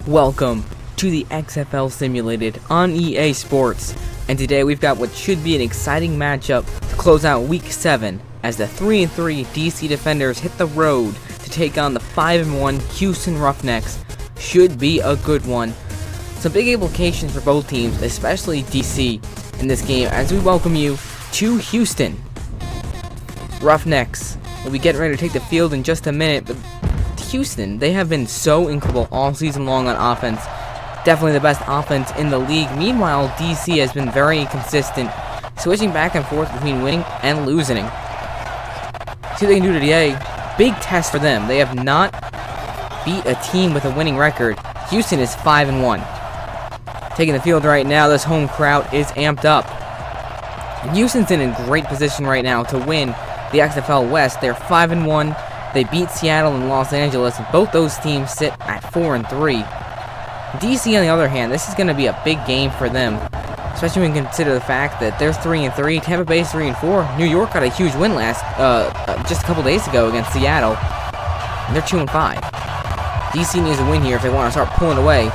Welcome to the XFL Simulated on EA Sports, and today we've got what should be an exciting matchup to close out Week 7 as the 3-3 DC Defenders hit the road to take on the 5-1 Houston Roughnecks. Should be a good one. Some big implications for both teams, especially DC, in this game as we welcome you to Houston. Roughnecks will be getting ready to take the field in just a minute, but Houston, they have been so incredible all season long on offense. Definitely the best offense in the league. Meanwhile, DC has been very inconsistent, switching back and forth between winning and losing. See what they can do today. Big test for them. They have not beat a team with a winning record. Houston is 5-1. Taking the field right now, this home crowd is amped up. And Houston's in a great position right now to win the XFL West. They're 5-1. They beat Seattle and Los Angeles, and both those teams sit at 4-3. DC, on the other hand, this is going to be a big game for them, especially when you consider the fact that they're 3-3. Tampa Bay's 3-4. New York got a huge win just a couple days ago against Seattle, and they're 2-5. DC needs a win here if they want to start pulling away,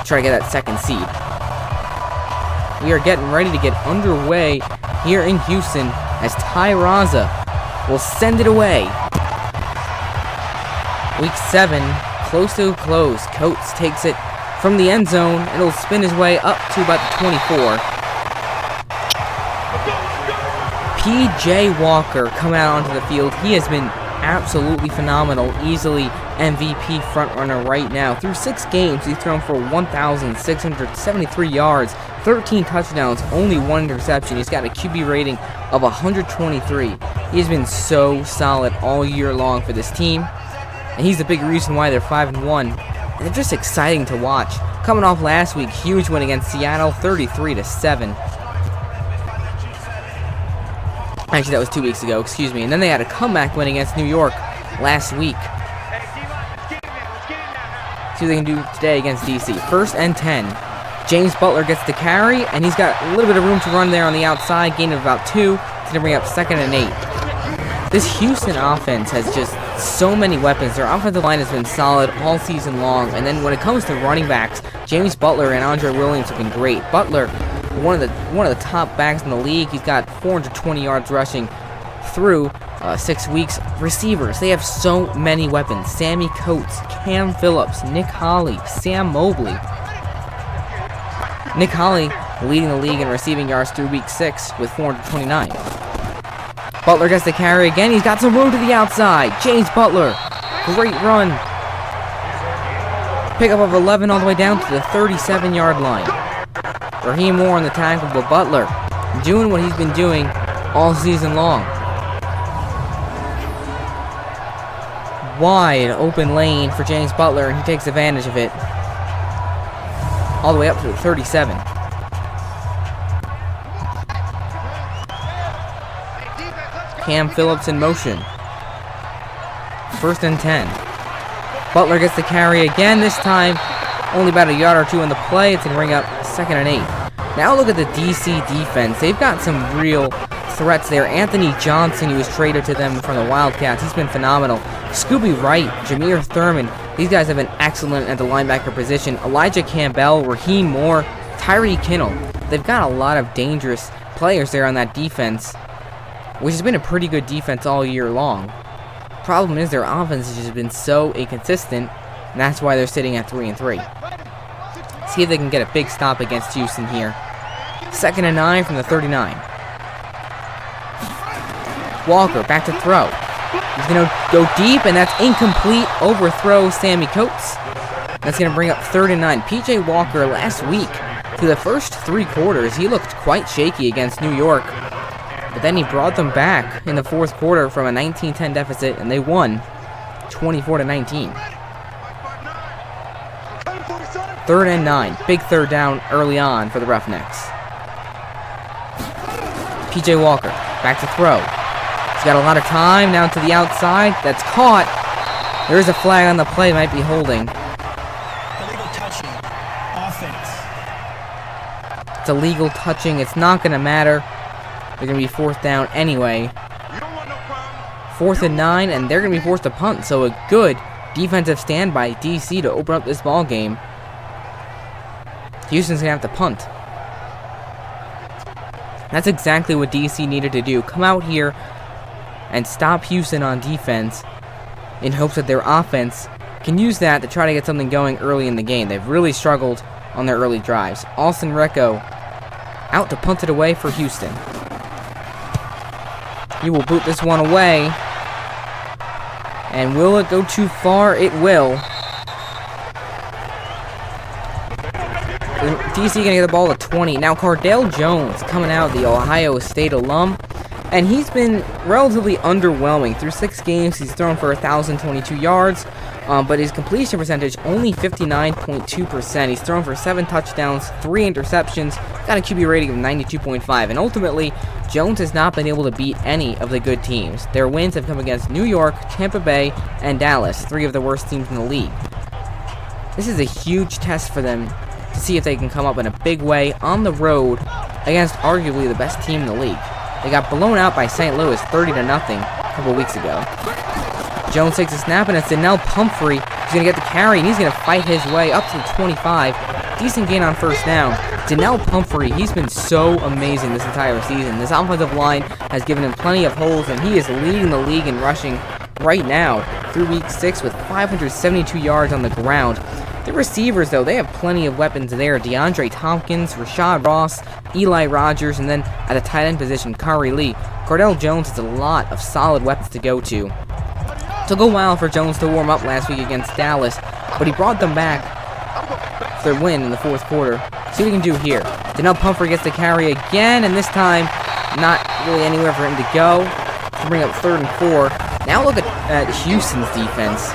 try to get that second seed. We are getting ready to get underway here in Houston as Ty Raza will send it away. Week 7, close to close. Coates takes it from the end zone, and it'll spin his way up to about the 24. P.J. Walker coming out onto the field. He has been absolutely phenomenal, easily MVP frontrunner right now. Through 6 games, he's thrown for 1,673 yards, 13 touchdowns, only 1 interception. He's got a QB rating of 123. He has been so solid all year long for this team, and he's the big reason why they're 5-1. And they're just exciting to watch. Coming off last week, huge win against Seattle, 33-7. Actually, that was 2 weeks ago, excuse me. And then they had a comeback win against New York last week. See what they can do today against DC. 1st and 10. James Butler gets the carry, and he's got a little bit of room to run there on the outside. Gain of about 2. It's going to bring up 2nd and 8. This Houston offense has just so many weapons. Their offensive line has been solid all season long. And then when it comes to running backs, James Butler and Andre Williams have been great. Butler, one of the top backs in the league. He's got 420 yards rushing through 6 weeks. Receivers, they have so many weapons. Sammy Coates, Cam Phillips, Nick Holley, Sam Mobley. Nick Holley leading the league in receiving yards through week 6 with 429. Butler gets the carry again. He's got some room to the outside. James Butler, great run. Pickup of 11 all the way down to the 37-yard line. Raheem Moore on the tackle, but Butler doing what he's been doing all season long. Wide open lane for James Butler, and he takes advantage of it. All the way up to the 37. Cam Phillips in motion. 1st and 10. Butler gets the carry again, this time only about a yard or 2 in the play. It's going to bring up 2nd and 8. Now look at the DC defense. They've got some real threats there. Anthony Johnson, who was traded to them from the Wildcats, he's been phenomenal. Scooby Wright, Jameer Thurman, these guys have been excellent at the linebacker position. Elijah Campbell, Raheem Moore, Tyree Kinnell. They've got a lot of dangerous players there on that defense, which has been a pretty good defense all year long. Problem is their offense has just been so inconsistent, and that's why they're sitting at 3-3. See if they can get a big stop against Houston here. 2nd and 9 from the 39. Walker back to throw. He's going to go deep, and that's incomplete. Overthrow Sammy Coates. That's going to bring up 3rd and 9. P.J. Walker last week, through the first 3 quarters, he looked quite shaky against New York. But then he brought them back in the 4th quarter from a 19-10 deficit, and they won 24-19. 3rd and 9. Big 3rd down early on for the Roughnecks. P.J. Walker back to throw. He's got a lot of time now to the outside. That's caught. There is a flag on the play. Might be holding. Illegal touching. Offense. It's illegal touching. It's not going to matter. They're going to be 4th down anyway. 4th and 9, and they're going to be forced to punt. So a good defensive stand by DC to open up this ball game. Houston's gonna have to punt. That's exactly what DC needed to do. Come out here and stop Houston on defense in hopes that their offense can use that to try to get something going early in the game. They've really struggled on their early drives. Austin Recco out to punt it away for Houston. He will boot this one away. And will it go too far? It will. DC gonna get the ball at 20. Now Cardell Jones coming out, the Ohio State alum. And he's been relatively underwhelming. Through 6 games, he's thrown for 1,022 yards. But his completion percentage, only 59.2%. He's thrown for 7 touchdowns, 3 interceptions, got a QB rating of 92.5. And ultimately, Jones has not been able to beat any of the good teams. Their wins have come against New York, Tampa Bay, and Dallas, 3 of the worst teams in the league. This is a huge test for them to see if they can come up in a big way on the road against arguably the best team in the league. They got blown out by St. Louis 30-0 a couple weeks ago. Jones takes a snap, and it's Donnell Pumphrey. He's going to get the carry, and he's going to fight his way up to the 25. Decent gain on first down. Donnell Pumphrey, he's been so amazing this entire season. This offensive line has given him plenty of holes, and he is leading the league in rushing right now through week 6 with 572 yards on the ground. The receivers, though, they have plenty of weapons there. DeAndre Tompkins, Rashad Ross, Eli Rogers, and then at the tight end position, Kari Lee. Cardell Jones has a lot of solid weapons to go to. Took a while for Jones to warm up last week against Dallas, but he brought them back for their win in the 4th quarter. See what he can do here. Donnell Pumphrey gets the carry again, and this time, not really anywhere for him to go. To bring up 3rd and 4. Now look at Houston's defense.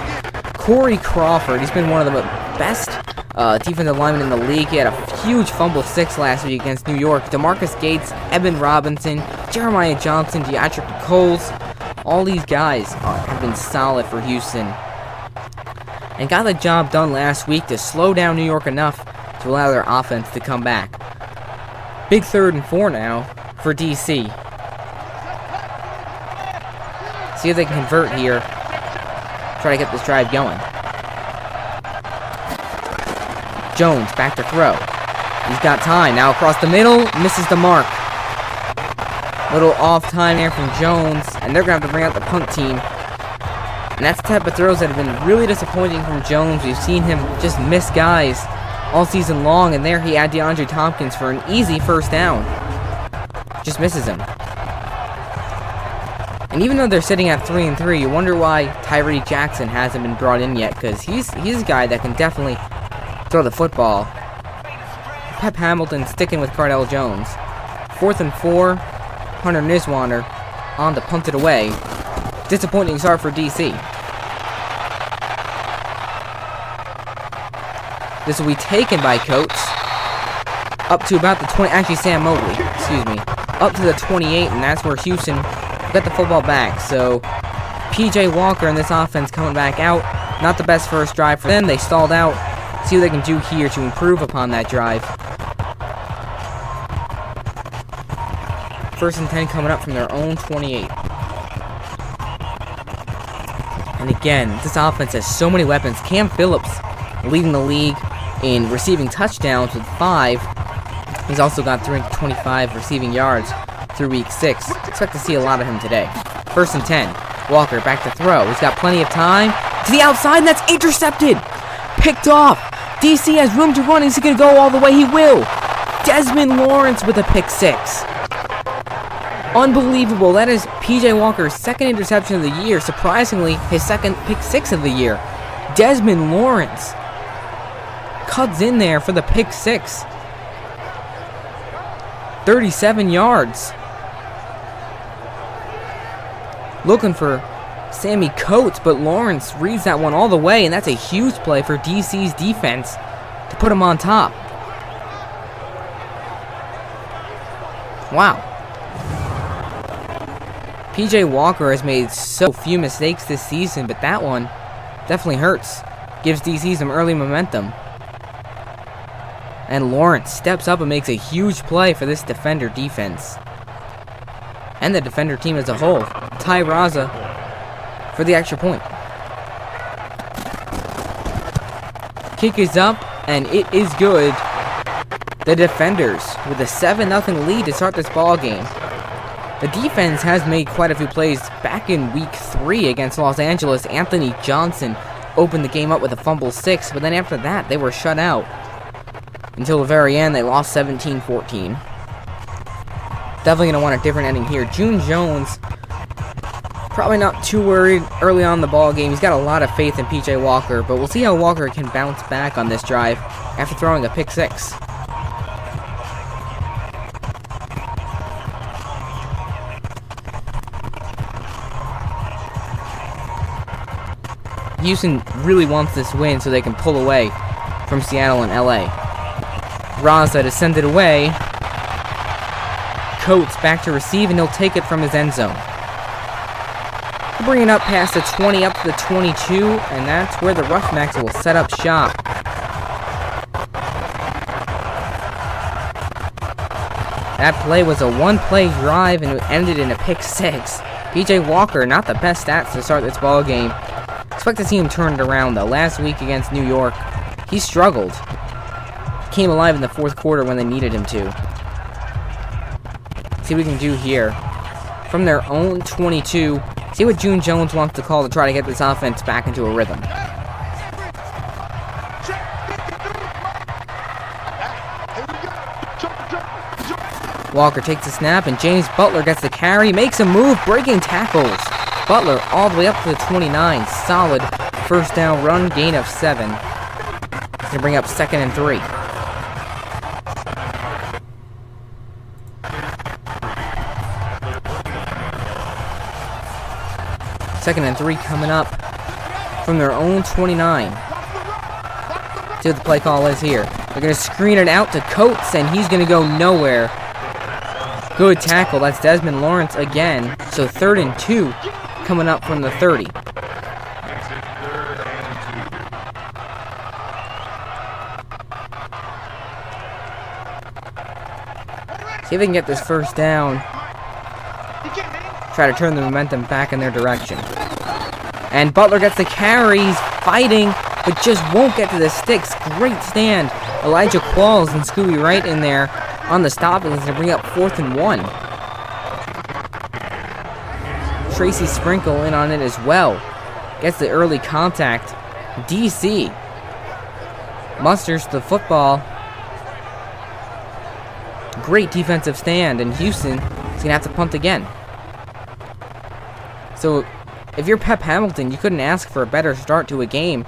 Corey Crawford, he's been one of the best defensive linemen in the league. He had a huge fumble 6 last week against New York. DeMarcus Gates, Evan Robinson, Jeremiah Johnson, Deatrick Nichols. All these guys have been solid for Houston. And got the job done last week to slow down New York enough to allow their offense to come back. Big 3rd and 4 now for DC. See if they can convert here. Try to get this drive going. Jones back to throw. He's got time. Now across the middle. Misses the mark. Little off time there from Jones. And they're going to have to bring out the punt team. And that's the type of throws that have been really disappointing from Jones. We've seen him just miss guys all season long. And there he had DeAndre Tompkins for an easy first down. Just misses him. And even though they're sitting at 3-3, you wonder why Tyree Jackson hasn't been brought in yet. Because he's a guy that can definitely throw the football. Pep Hamilton sticking with Cardell Jones. 4th and 4. Hunter Niswander on to punt it away. Disappointing start for DC. This will be taken by Coates. Up to about the 20. Actually, Sam Mobley. Excuse me. Up to the 28, and that's where Houston got the football back. So PJ Walker and this offense coming back out. Not the best first drive for them. They stalled out. See what they can do here to improve upon that drive. 1st and 10 coming up from their own 28. And again, this offense has so many weapons. Cam Phillips leading the league in receiving touchdowns with 5. He's also got 325 receiving yards through week 6. Expect to see a lot of him today. 1st and 10. Walker back to throw. He's got plenty of time. To the outside, and that's intercepted. Picked off. DC has room to run. Is he going to go all the way? He will. Desmond Lawrence with a pick 6. Unbelievable. That is PJ Walker's 2nd interception of the year. Surprisingly, his 2nd pick 6 of the year. Desmond Lawrence cuts in there for the pick 6. 37 yards. Looking for Sammy Coates, but Lawrence reads that one all the way, and that's a huge play for DC's defense to put him on top. Wow. PJ Walker has made so few mistakes this season, but that one definitely hurts. Gives DC some early momentum. And Lawrence steps up and makes a huge play for this defender defense. And the defender team as a whole. Ty Raza for the extra point. kick is up, and it is good. The defenders with a 7-0 lead to start this ball game. The defense has made quite a few plays. Back in week 3 against Los Angeles, Anthony Johnson opened the game up with a fumble 6, but then after that, they were shut out. Until the very end, they lost 17-14. Definitely going to want a different ending here. June Jones, probably not too worried early on in the ball game. He's got a lot of faith in P.J. Walker, but we'll see how Walker can bounce back on this drive after throwing a pick 6. Houston really wants this win so they can pull away from Seattle and LA. Raza to send it away. Coates back to receive, and he'll take it from his end zone. He'll bring it up past the 20, up to the 22, and that's where the Roughnecks will set up shop. That play was a one-play drive, and it ended in a pick 6. P.J. Walker, not the best stats to start this ball game. Expect to see him turn it around, though. Last week against New York, he struggled. Came alive in the 4th quarter when they needed him to. See what we can do here. From their own 22, see what June Jones wants to call to try to get this offense back into a rhythm. Walker takes the snap, and James Butler gets the carry, makes a move, breaking tackles. Butler all the way up to the 29. Solid first down run, gain of 7. He's going to bring up 2nd and 3. Second and 3 coming up from their own 29. See what the play call is here. They're going to screen it out to Coates, and he's going to go nowhere. Good tackle. That's Desmond Lawrence again. So 3rd and 2 coming up from the 30. See if they can get this first down. Try to turn the momentum back in their direction. And Butler gets the carry. He's fighting, but just won't get to the sticks. Great stand. Elijah Qualls and Scooby right in there on the stop. It's going to bring up 4th and 1. Tracy Sprinkle in on it as well. Gets the early contact. DC musters the football. Great defensive stand, and Houston is going to have to punt again. So, if you're Pep Hamilton, you couldn't ask for a better start to a game.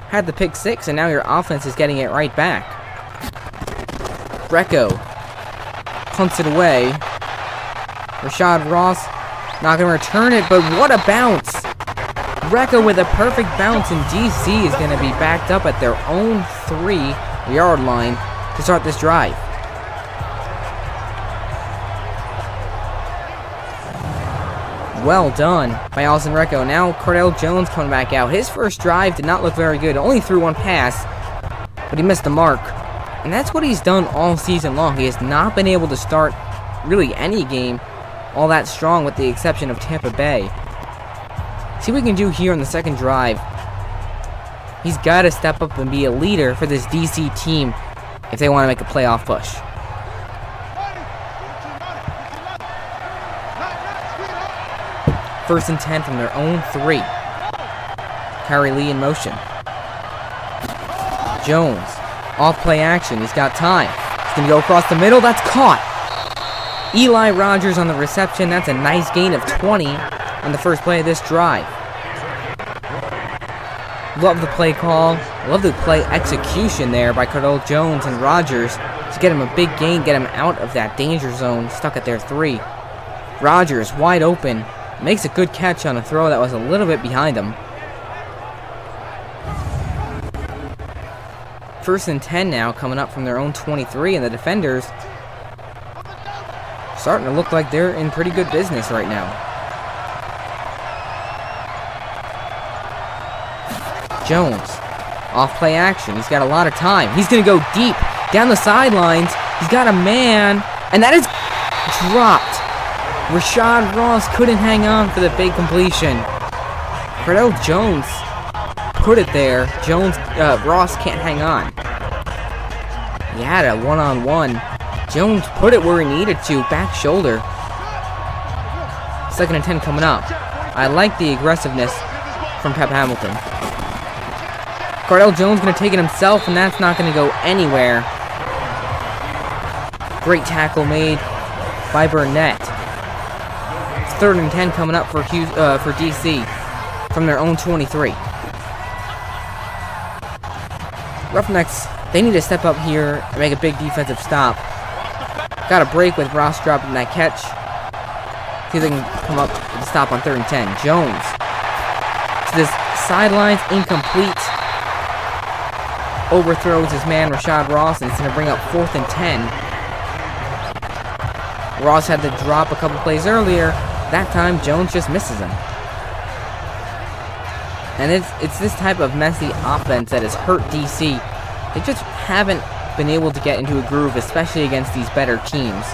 Had the pick 6, and now your offense is getting it right back. Greco punts it away. Rashad Ross not going to return it, but what a bounce! Greco with a perfect bounce, and DC is going to be backed up at their own 3-yard line to start this drive. Well done by Allison Recco. Now Cardell Jones coming back out. His first drive did not look very good. Only threw one pass, but he missed the mark. And that's what he's done all season long. He has not been able to start really any game all that strong with the exception of Tampa Bay. See what we can do here on the second drive. He's got to step up and be a leader for this DC team if they want to make a playoff push. First and 10 from their own 3. Kyrie Lee in motion. Jones, off play action. He's got time. He's going to go across the middle. That's caught. Eli Rogers on the reception. That's a nice gain of 20 on the first play of this drive. Love the play call. Love the play execution there by Cardell Jones and Rogers to get him a big gain, get him out of that danger zone, stuck at their 3. Rogers wide open. Makes a good catch on a throw that was a little bit behind him. First and 10 now coming up from their own 23, and the defenders starting to look like they're in pretty good business right now. Jones, off play action. He's got a lot of time. He's going to go deep down the sidelines. He's got a man, and that is dropped. Rashad Ross couldn't hang on for the big completion. Cardell Jones put it there. Ross can't hang on. He had a one-on-one. Jones put it where he needed to. Back shoulder. 2nd and 10 coming up. I like the aggressiveness from Pep Hamilton. Cardell Jones going to take it himself, and that's not going to go anywhere. Great tackle made by Burnett. 3rd and 10 coming up for DC from their own 23. Roughnecks, they need to step up here and make a big defensive stop. Got a break with Ross dropping that catch. See if they can come up with a stop on 3rd and 10. Jones to this sidelines, incomplete. Overthrows his man Rashad Ross, and it's going to bring up 4th and 10. Ross had to drop a couple plays earlier. That time, Jones just misses him. And it's this type of messy offense that has hurt DC. They just haven't been able to get into a groove, especially against these better teams.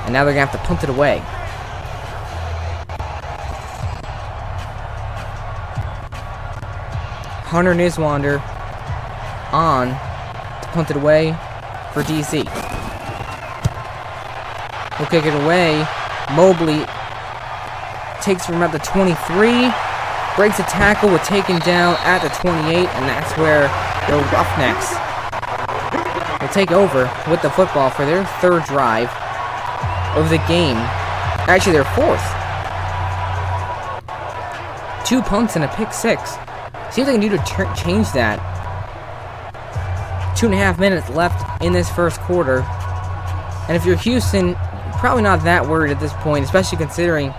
And now they're going to have to punt it away. Hunter Niswander on to punt it away for DC. He'll kick it away. Mobley takes from at the 23. Breaks a tackle with taken down at the 28, and that's where the Roughnecks will take over with the football for their 3rd drive of the game. Actually, their 4th. 2 punts and a pick 6. See what they can do to change that. 2.5 minutes left in this first quarter. And if you're Houston, probably not that worried at this point, especially considering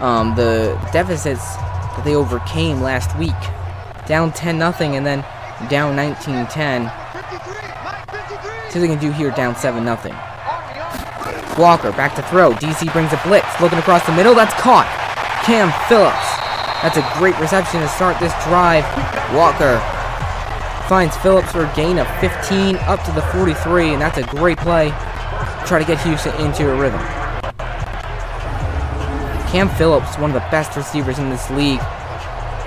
the deficits that they overcame last week. Down 10-0 and then down 19-10. See what they can do here, down 7-0. Walker back to throw. DC brings a blitz. Looking across the middle. That's caught. Cam Phillips. That's a great reception to start this drive. Walker finds Phillips for a gain of 15 up to the 43, and that's a great play. Try to get Houston into a rhythm. Cam Phillips, one of the best receivers in this league.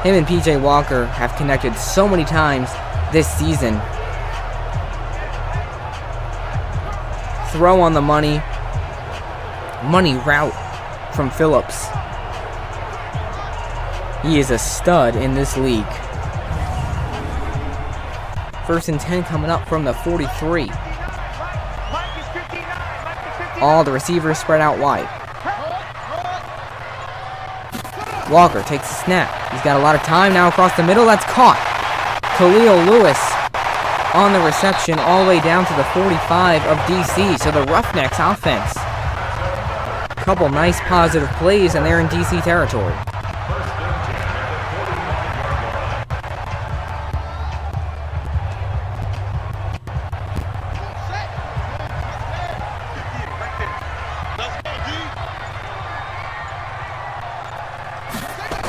Him and PJ Walker have connected so many times this season. Throw on the money. Money route from Phillips. He is a stud in this league. 1st and 10 coming up from the 43. All the receivers spread out wide. Walker takes a snap. He's got a lot of time now across the middle. That's caught. Khalil Lewis on the reception all the way down to the 45 of DC. So the Roughnecks offense. Couple nice positive plays, and they're in DC territory.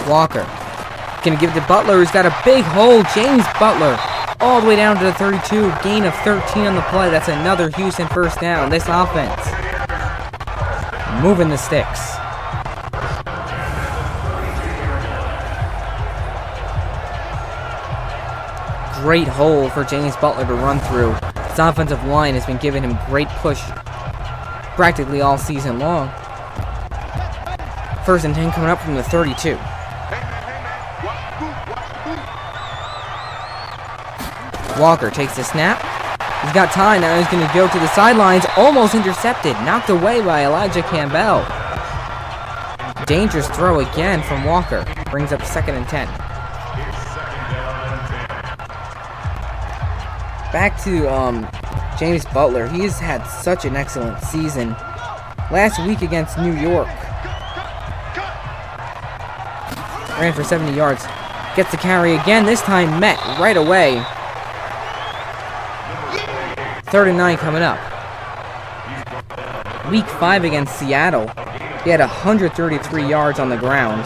Walker gonna give it to Butler, who's got a big hole. James Butler all the way down to the 32. Gain of 13 on the play. That's another Houston 1st down. This offense moving the sticks. Great hole for James Butler to run through. His offensive line has been giving him great push practically all season long. 1st and 10 coming up from the 32. Walker takes the snap. He's got time. Now he's going to go to the sidelines. Almost intercepted. Knocked away by Elijah Campbell. Dangerous throw again from Walker. Brings up 2nd and 10. Back to James Butler. He has had such an excellent season. Last week against New York. Ran for 70 yards. Gets the carry again. This time met right away. 3rd and 9 coming up. Week 5 against Seattle. He had 133 yards on the ground.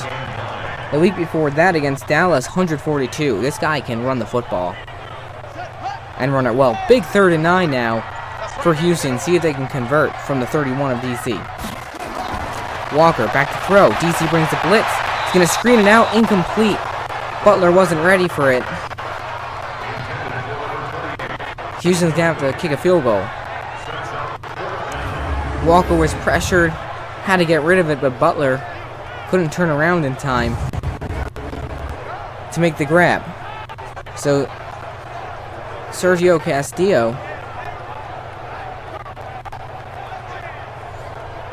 The week before that against Dallas, 142. This guy can run the football. And run it well. Big 3rd and 9 now for Houston. See if they can convert from the 31 of DC. Walker back to throw. DC brings the blitz. He's going to screen it out. Incomplete. Butler wasn't ready for it. Houston's gonna have to kick a field goal. Walker was pressured, had to get rid of it, but Butler couldn't turn around in time to make the grab. So Sergio Castillo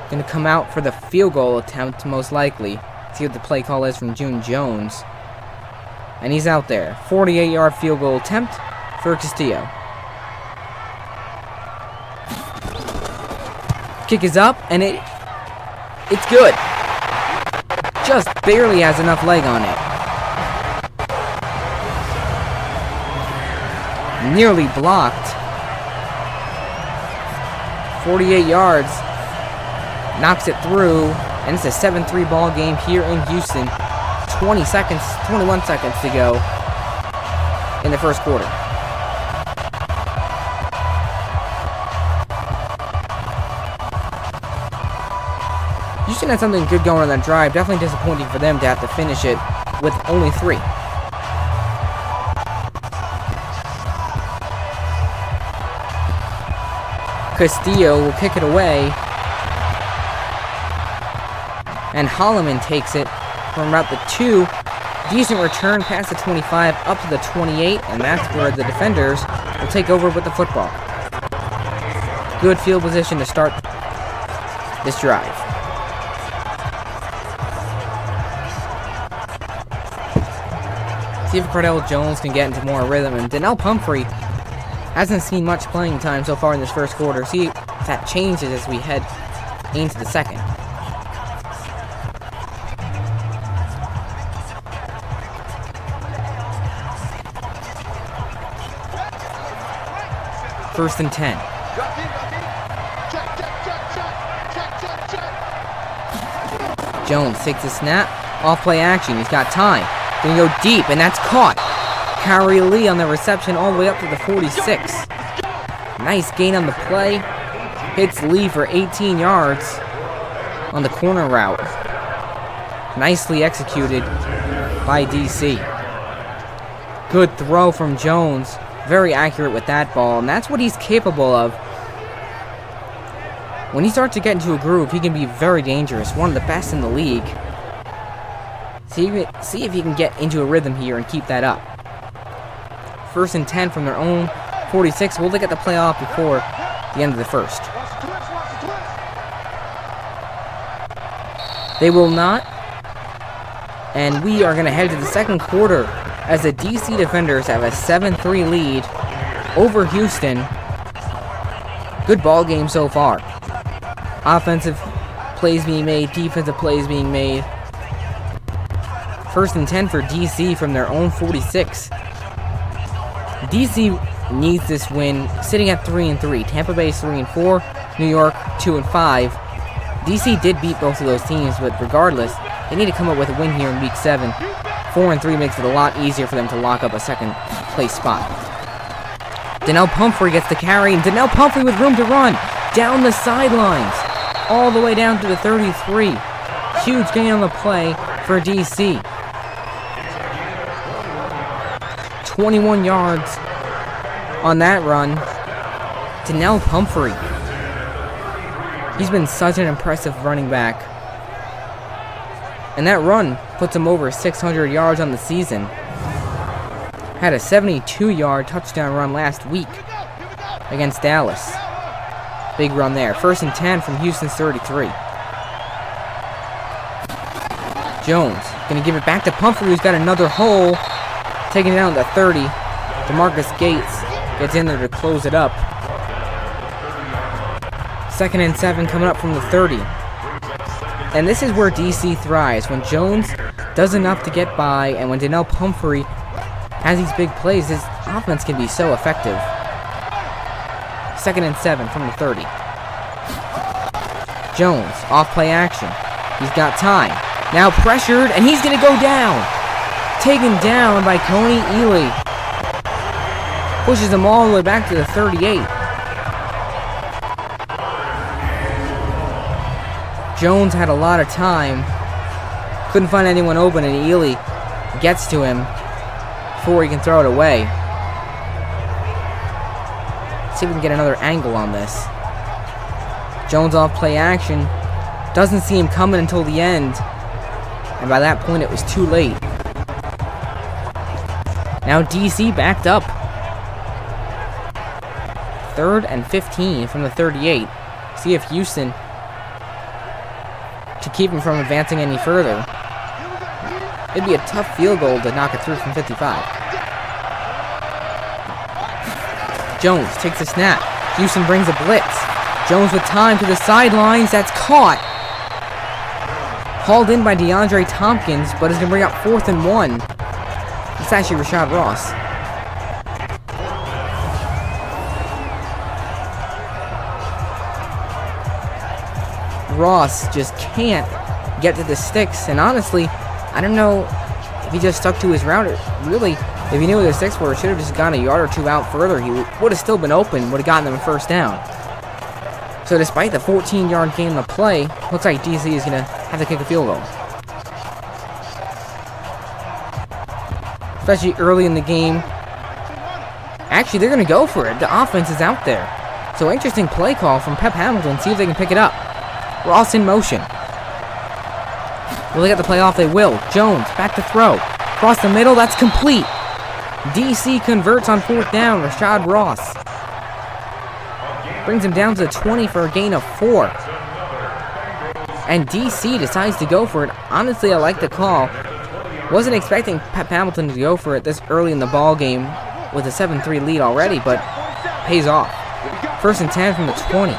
gonna come out for the field goal attempt, most likely. See what the play call is from June Jones. And he's out there. 48-yard field goal attempt for Castillo. Kick is up, and it's good. Just barely has enough leg on it. Nearly blocked. 48 yards. Knocks it through, and it's a 7-3 ball game here in Houston. 21 seconds to go in the first quarter. Houston had something good going on that drive. Definitely disappointing for them to have to finish it with only 3. Castillo will kick it away. And Holloman takes it from about the 2. Decent return past the 25 up to the 28. And that's where the defenders will take over with the football. Good field position to start this drive. See if Cardell Jones can get into more rhythm. And Donnell Pumphrey hasn't seen much playing time so far in this first quarter. See if that changes as we head into the second. First and 10. Jones takes a snap. Off play action. He's got time. Gonna go deep, and that's caught. Kyrie Lee on the reception all the way up to the 46. Nice gain on the play. Hits Lee for 18 yards on the corner route. Nicely executed by DC. Good throw from Jones. Very accurate with that ball, and that's what he's capable of. When he starts to get into a groove, he can be very dangerous. One of the best in the league. See if he can get into a rhythm here and keep that up. First and 10 from their own 46. Will they get the play off before the end of the first? They will not. And we are going to head to the second quarter as the DC defenders have a 7-3 lead over Houston. Good ball game so far. Offensive plays being made, defensive plays being made. First and 10 for DC from their own 46. DC needs this win, sitting at 3-3. Tampa Bay 3-4, New York 2-5. DC did beat both of those teams, but regardless, they need to come up with a win here in Week 7. 4-3 makes it a lot easier for them to lock up a second place spot. Donnell Pumphrey gets the carry, and Donnell Pumphrey with room to run down the sidelines, all the way down to the 33. Huge gain on the play for DC. 21 yards on that run. Donnell Pumphrey. He's been such an impressive running back. And that run puts him over 600 yards on the season. Had a 72-yard touchdown run last week against Dallas. Big run there. First and 10 from Houston's 33. Jones going to give it back to Pumphrey, who's got another hole. Taking it down to the 30. DeMarcus Gates gets in there to close it up. Second and 7 coming up from the 30. And this is where DC thrives. When Jones does enough to get by, and when Donnell Pumphrey has these big plays, his offense can be so effective. Second and 7 from the 30. Jones, off play action. He's got time. Now pressured, and he's going to go down. Taken down by Coney Ely. Pushes him all the way back to the 38. Jones had a lot of time. Couldn't find anyone open, and Ely gets to him. before he can throw it away. Let's see if we can get another angle on this. Jones off play action. Doesn't see him coming until the end. And by that point, it was too late. Now DC backed up. 3rd and 15 from the 38. See if Houston to keep him from advancing any further. It'd be a tough field goal to knock it through from 55. Jones takes a snap. Houston brings a blitz. Jones with time to the sidelines. That's caught. Hauled in by DeAndre Tompkins, but is going to bring up 4th and 1. It's actually Rashad Ross. Ross just can't get to the sticks, and honestly, I don't know if he just stuck to his route. Really, if he knew where the sticks were, should have just gone a yard or two out further. He would have still been open, would have gotten them a first down. So despite the 14-yard gain in the play, looks like DC is going to have to kick a field goal. Especially early in the game. Actually, they're going to go for it. The offense is out there. So interesting play call from Pep Hamilton. See if they can pick it up. Ross in motion. Will they get the play off? They will. Jones back to throw. Across the middle. That's complete. DC converts on 4th down. Rashad Ross brings him down to the 20 for a gain of 4. And DC decides to go for it. Honestly, I like the call. Wasn't expecting Pep Hamilton to go for it this early in the ball game with a 7-3 lead already, but pays off. 1st and 10 from the 20.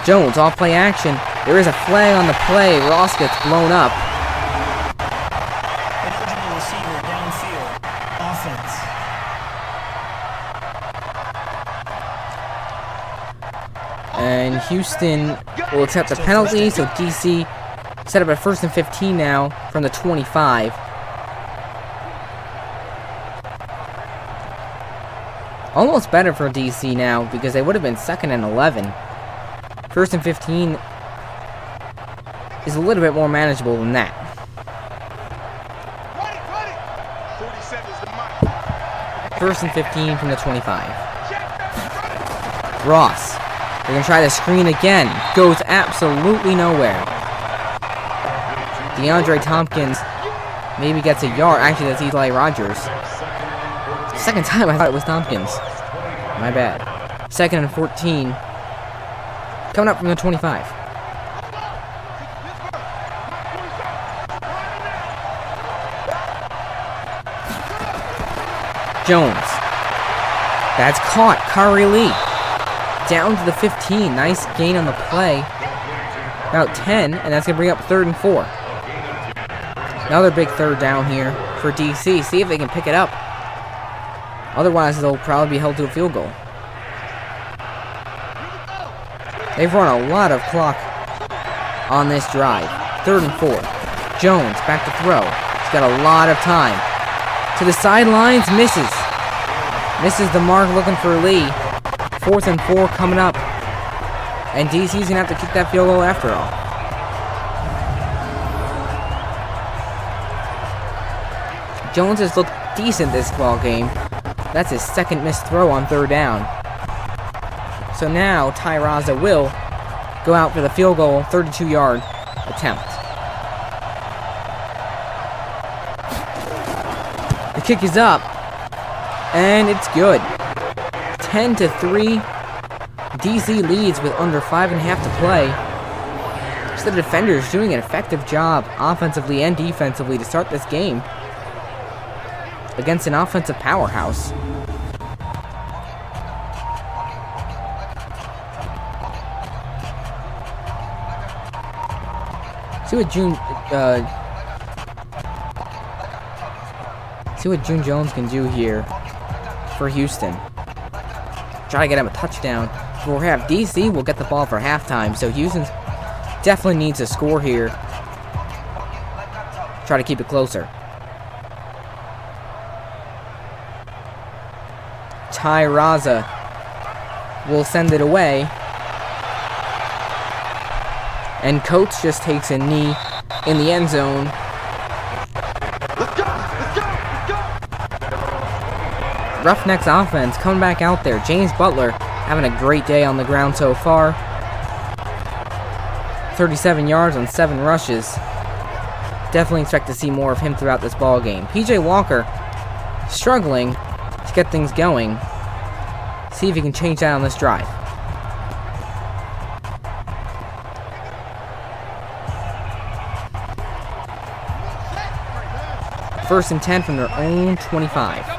Jones off play action. There is a flag on the play. Ross gets blown up. Ineligible receiver downfield. Offense. And Houston will accept the penalty, so DC set up a 1st and 15 now from the 25. Almost better for DC now because they would have been 2nd and 11. 1st and 15 is a little bit more manageable than that. 1st and 15 from the 25. Ross. They're going to try the screen again. Goes absolutely nowhere. DeAndre Tompkins maybe gets a yard. Actually, that's Eli Rogers. 2nd time I thought it was Tompkins. My bad. 2nd and 14. Coming up from the 25. Jones. That's caught. Kari Lee. Down to the 15. Nice gain on the play. About 10, and that's going to bring up 3rd and 4. Another big 3rd down here for DC. See if they can pick it up. Otherwise, they'll probably be held to a field goal. They've run a lot of clock on this drive. 3rd and 4. Jones back to throw. He's got a lot of time. To the sidelines, misses. Misses the mark, looking for Lee. 4th and 4 coming up. And DC's going to have to kick that field goal after all. Jones has looked decent this ball game. That's his 2nd missed throw on 3rd down. So now Ty Raza will go out for the field goal, 32-yard attempt. The kick is up, and it's good. 10-3. DC leads with under 5.5 to play. Just the defenders doing an effective job offensively and defensively to start this game against an offensive powerhouse. See what June Jones can do here for Houston. Try to get him a touchdown. Before half, DC will get the ball for halftime, so Houston definitely needs a score here. Try to keep it closer. Ty Raza will send it away. And Coates just takes a knee in the end zone. Roughnecks offense coming back out there. James Butler having a great day on the ground so far. 37 yards on 7 rushes. Definitely expect to see more of him throughout this ball game. PJ Walker struggling to get things going. See if he can change that on this drive. First and 10 from their own 25.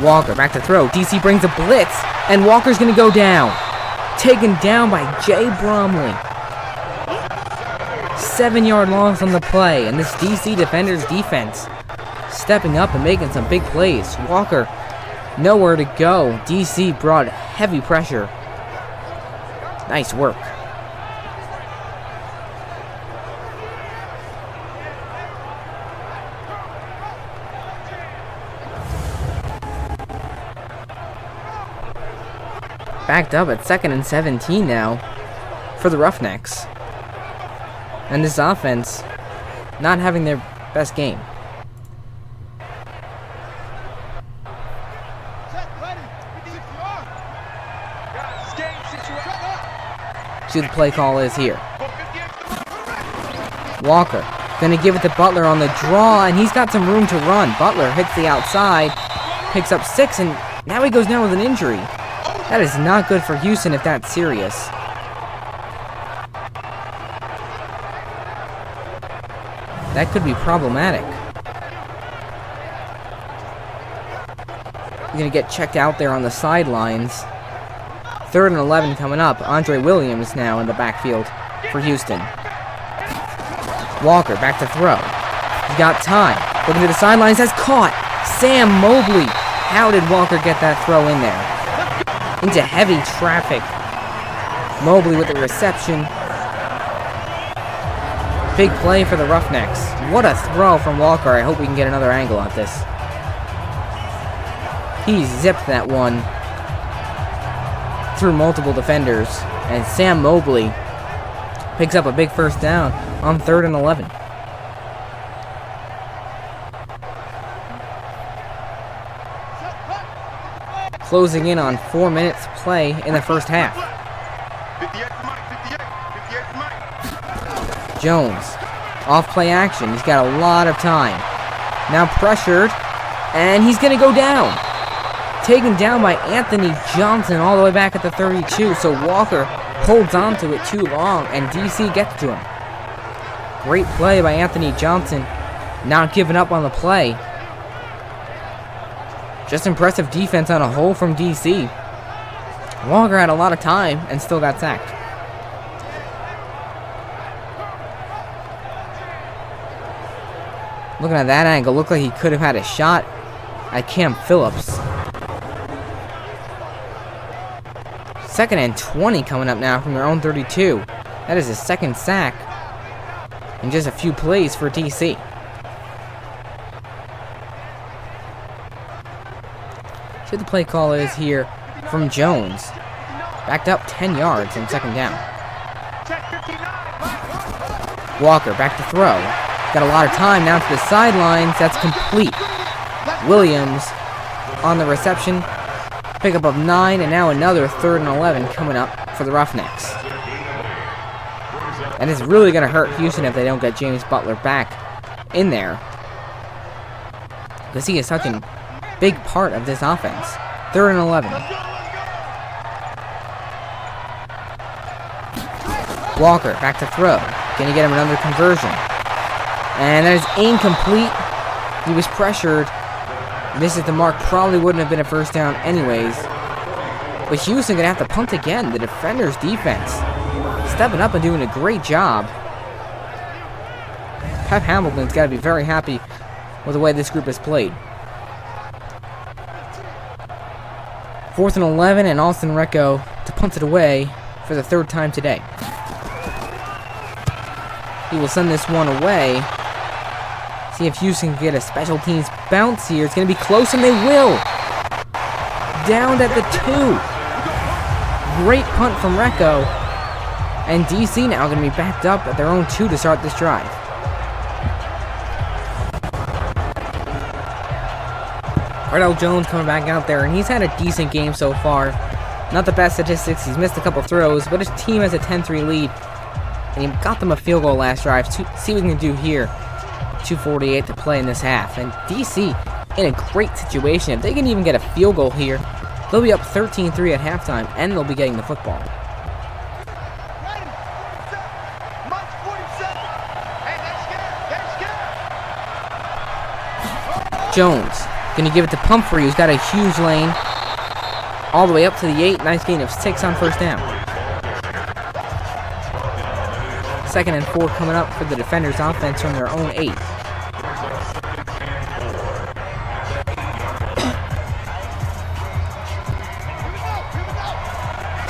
Walker back to throw. DC brings a blitz, and Walker's going to go down. Taken down by Jay Bromley. 7-yard loss on the play, and this DC defender's defense stepping up and making some big plays. Walker nowhere to go. DC brought heavy pressure. Nice work. Backed up at 2nd and 17 now for the Roughnecks. And this offense not having their best game. See what the play call is here. Walker gonna give it to Butler on the draw, and he's got some room to run. Butler hits the outside, picks up 6, and now he goes down with an injury. That is not good for Houston if that's serious. That could be problematic. He's going to get checked out there on the sidelines. 3rd and 11 coming up. Andre Williams now in the backfield for Houston. Walker back to throw. He's got time. Looking to the sidelines. That's caught. Sam Mobley. How did Walker get that throw in there? Into heavy traffic. Mobley with the reception. Big play for the Roughnecks. What a throw from Walker. I hope we can get another angle at this. He zipped that one through multiple defenders. And Sam Mobley picks up a big first down on 3rd and 11. Closing in on 4 minutes play in the first half. Jones, off play action. He's got a lot of time. Now pressured, and he's going to go down. Taken down by Anthony Johnson all the way back at the 32, so Walker holds on to it too long, and DC gets to him. Great play by Anthony Johnson, not giving up on the play. Just impressive defense on a whole from DC. Walker had a lot of time and still got sacked. Looking at that angle, looked like he could have had a shot at Cam Phillips. 2nd and 20 coming up now from their own 32. That is his 2nd sack in just a few plays for DC. See what the play call is here from Jones. Backed up 10 yards on 2nd down. Walker back to throw. Got a lot of time now to the sidelines. That's complete. Williams on the reception. Pickup of 9, and now another 3rd and 11 coming up for the Roughnecks. And it's really going to hurt Houston if they don't get James Butler back in there, because he is such a big part of this offense. 3rd and 11. Walker back to throw. Can you get him another conversion? And that is incomplete. He was pressured. Misses the mark. Probably wouldn't have been a first down anyways. But Houston going to have to punt again. The defender's defense stepping up and doing a great job. Pep Hamilton's got to be very happy with the way this group has played. 4th and 11, and Austin Recco to punt it away for the 3rd time today. He will send this one away. See if Houston can get a special teams bounce here. It's going to be close, and they will. Down at the 2. Great punt from Recco. And DC now going to be backed up at their own 2 to start this drive. Cardell Jones coming back out there, and he's had a decent game so far. Not the best statistics, he's missed a couple throws, but his team has a 10-3 lead. And he got them a field goal last drive. See what we can do here. 2:48 to play in this half. And DC in a great situation. If they can even get a field goal here, they'll be up 13-3 at halftime, and they'll be getting the football. Jones going to give it to Pumphrey, who's got a huge lane. All the way up to the 8. Nice gain of 6 on first down. 2nd and 4 coming up for the defenders' offense from their own 8.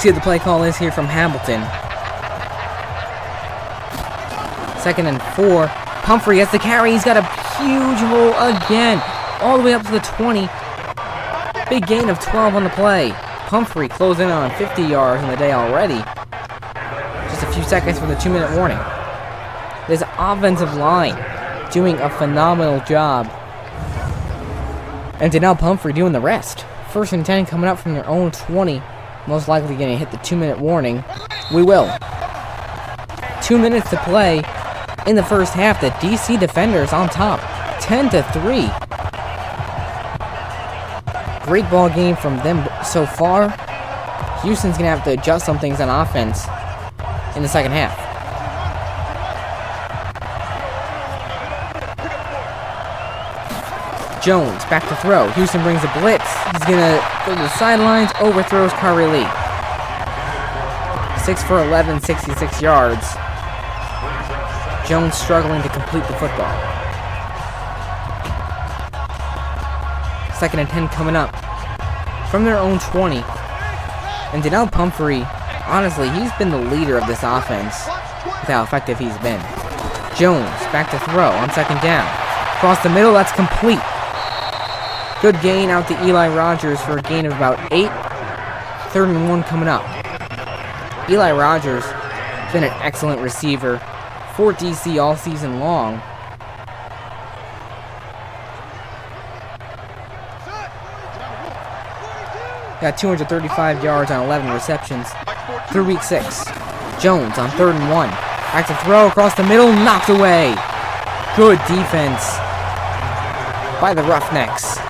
See what the play call is here from Hamilton. 2nd and 4. Pumphrey has the carry. He's got a huge hole again. All the way up to the 20. Big gain of 12 on the play. Pumphrey closing in on 50 yards in the day already. Just a few seconds for the 2-minute warning. This offensive line doing a phenomenal job. And Cardell Pumphrey doing the rest. 1st and 10 coming up from their own 20. Most likely going to hit the 2-minute warning. We will. 2 minutes to play in the first half. The DC defenders on top. 10-3. Great ball game from them so far. Houston's going to have to adjust some things on offense in the second half. Jones back to throw. Houston brings a blitz. He's going to go to the sidelines, overthrows Kyrie Lee. 6 for 11, 66 yards. Jones struggling to complete the football. 2nd and 10 coming up from their own 20. And Cardell Pumphrey, honestly, he's been the leader of this offense with how effective he's been. Jones back to throw on 2nd down. Across the middle, that's complete. Good gain out to Eli Rogers for a gain of about 8. 3rd and 1 coming up. Eli Rogers has been an excellent receiver for DC all season long. Got 235 yards on 11 receptions through week 6. Jones on 3rd and 1. Back to throw across the middle, knocked away. Good defense by the Roughnecks.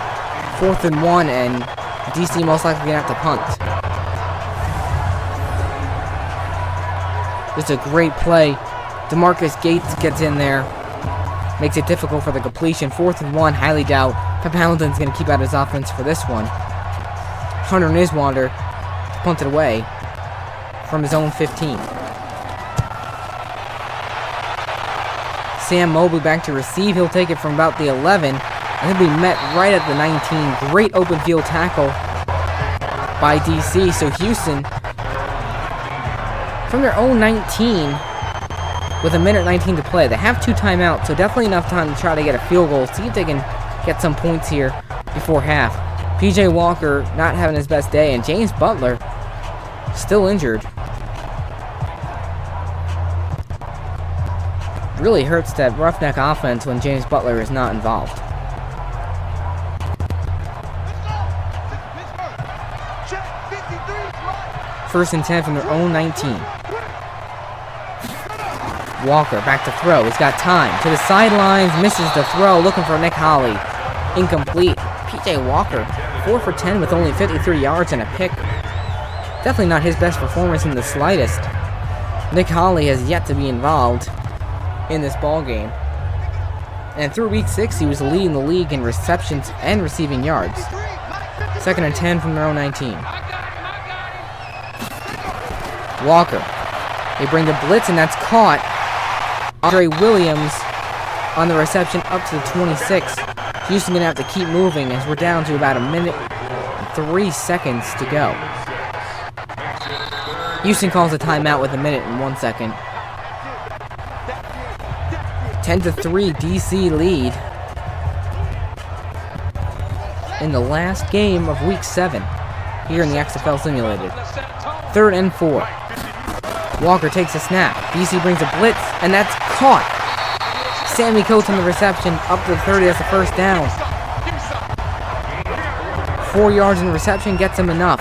4th and 1, and DC most likely going to have to punt. It's a great play. DeMarcus Gates gets in there. Makes it difficult for the completion. 4th and 1, highly doubt Pep Hamilton's going to keep out his offense for this one. Hunter Niswander punted away from his own 15. Sam Mobley back to receive. He'll take it from about the 11. And he'll be met right at the 19. Great open field tackle by DC. So Houston, from their own 19, with 1:19 to play. They have 2 timeouts, so definitely enough time to try to get a field goal. See if they can get some points here before half. PJ Walker not having his best day, and James Butler still injured. Really hurts that Roughneck offense when James Butler is not involved. First and 10 from their own 19. Walker back to throw. He's got time. To the sidelines. Misses the throw. Looking for Nick Holley. Incomplete. PJ Walker, 4 for 10 with only 53 yards and a pick. Definitely not his best performance in the slightest. Nick Holley has yet to be involved in this ball game. And through week 6, he was leading the league in receptions and receiving yards. 2nd and 10 from their own 19. Walker. They bring the blitz, and that's caught. Andre Williams on the reception up to the 26. Houston going to have to keep moving as we're down to about 1 minute and 3 seconds to go. Houston calls a timeout with 1 minute and 1 second. 10-3 DC lead in the last game of week 7 here in the XFL Simulated. 3rd and 4. Walker takes a snap. DC brings a blitz, and that's caught. Sammy Coates on the reception, up to the 30. That's the first down. 4 yards in reception gets him enough.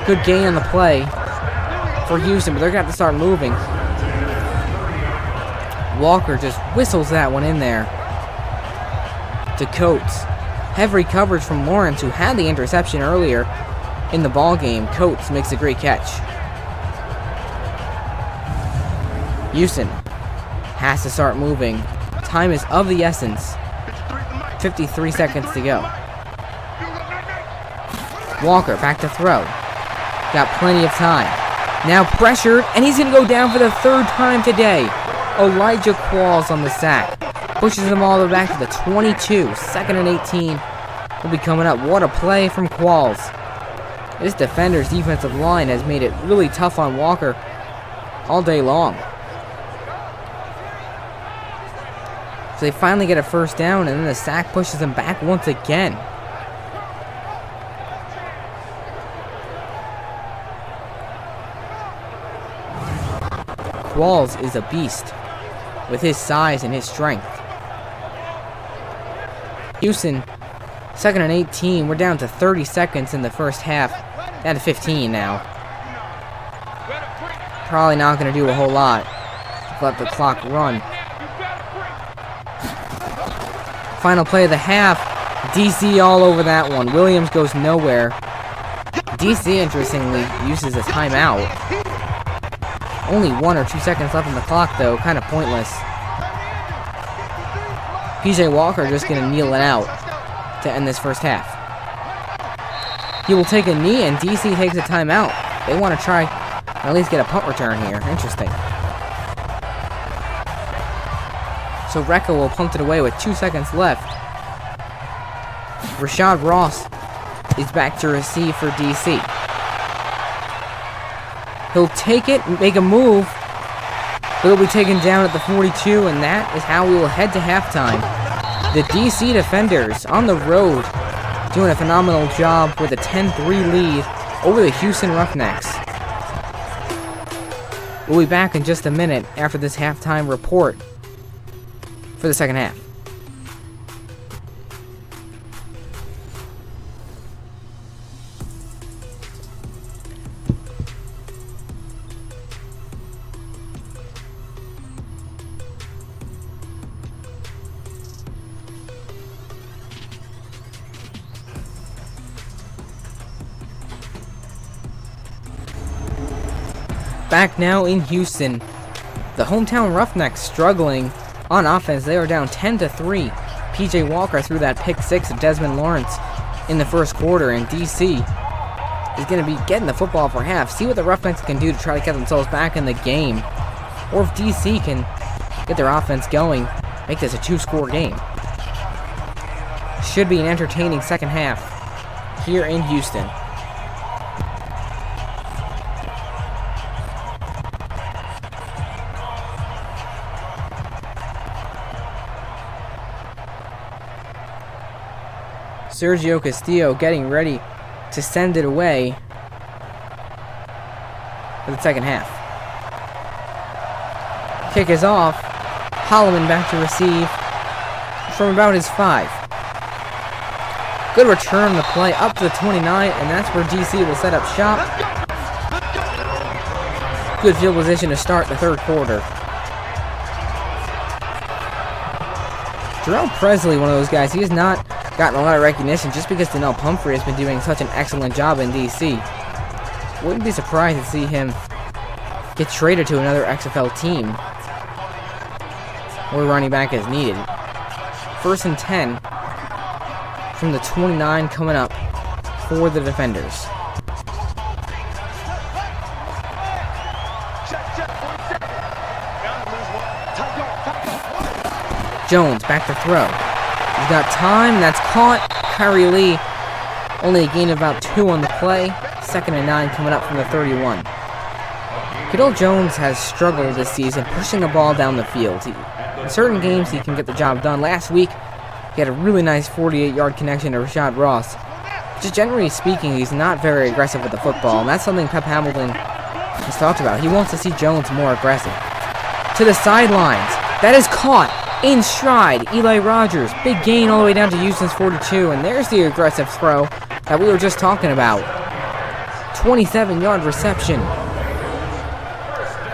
Good gain on the play for Houston, but they're going to have to start moving. Walker just whistles that one in there to Coates. Heavy coverage from Lawrence, who had the interception earlier in the ball game. Coates makes a great catch. Houston has to start moving. Time is of the essence. 53 seconds to go. Walker back to throw. Got plenty of time. Now pressured, and he's going to go down for the 3rd time today. Elijah Qualls on the sack. Pushes him all the way back to the 22. 2nd and 18 will be coming up. What a play from Qualls. This defender's defensive line has made it really tough on Walker all day long. So they finally get a 1st down, and then the sack pushes him back once again. Qualls is a beast with his size and his strength. Houston, 2nd and 18. We're down to 30 seconds in the first half. Down to 15 now. Probably not going to do a whole lot. Let the clock run. Final play of the half. DC all over that one. Williams goes nowhere. DC, interestingly, uses a timeout. Only 1 or 2 seconds left on the clock, though. Kind of pointless. PJ Walker just going to kneel it out to end this first half. He will take a knee, and DC takes a timeout. They want to try at least get a punt return here. Interesting. So Recca will punt it away with 2 seconds left. Rashad Ross is back to receive for DC. He'll take it, make a move, but it'll be taken down at the 42, and that is how we will head to halftime. The DC defenders on the road doing a phenomenal job with a 10-3 lead over the Houston Roughnecks. We'll be back in just a minute after this halftime report for the second half. Back now in Houston. The hometown Roughnecks struggling on offense. They are down 10-3. PJ Walker threw that pick 6 of Desmond Lawrence in the first quarter, and DC is going to be getting the football for half. See what the Roughnecks can do to try to get themselves back in the game. Or if DC can get their offense going, make this a 2-score game. Should be an entertaining second half here in Houston. Sergio Castillo getting ready to send it away for the second half. Kick is off. Holloman back to receive from about his 5. Good return on the play up to the 29, and that's where DC will set up shop. Good field position to start the third quarter. Jerome Presley, one of those guys, he has not gotten a lot of recognition just because Donnell Pumphrey has been doing such an excellent job in DC. Wouldn't be surprised to see him get traded to another XFL team where running back is needed. 1st and 10 from the 29 coming up for the defenders. Jones back to throw. He's got time. That's caught. Kyrie Lee only a gain of about 2 on the play. 2nd and 9 coming up from the 31. Cardell Jones has struggled this season pushing the ball down the field. In certain games, he can get the job done. Last week, he had a really nice 48-yard connection to Rashad Ross. Just generally speaking, he's not very aggressive with the football, and that's something Pep Hamilton has talked about. He wants to see Jones more aggressive. To the sidelines. That is caught. In stride, Eli Rogers. Big gain all the way down to Houston's 42, and there's the aggressive throw that we were just talking about. 27-yard reception.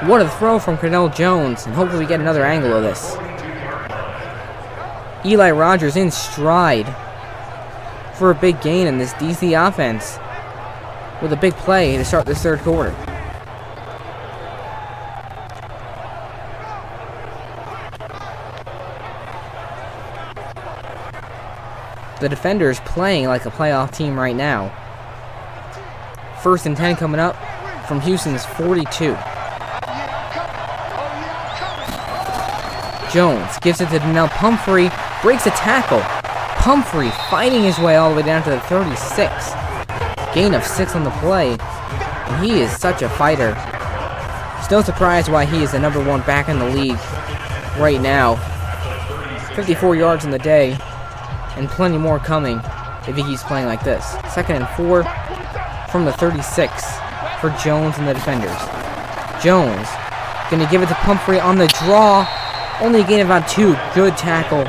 What a throw from Cardell Jones, and hopefully we get another angle of this. Eli Rogers in stride for a big gain in this DC offense with a big play to start this third quarter. The defenders playing like a playoff team right now. 1st and 10 coming up from Houston's 42. Jones gives it to Donnell Pumphrey, breaks a tackle. Pumphrey fighting his way all the way down to the 36. Gain of 6 on the play, and he is such a fighter. It's no surprise why he is the #1 back in the league right now. 54 yards in the day, and plenty more coming if he keeps playing like this. 2nd and 4 from the 36 for Jones and the defenders. Jones gonna give it to Pumphrey on the draw. Only a gain of about 2. Good tackle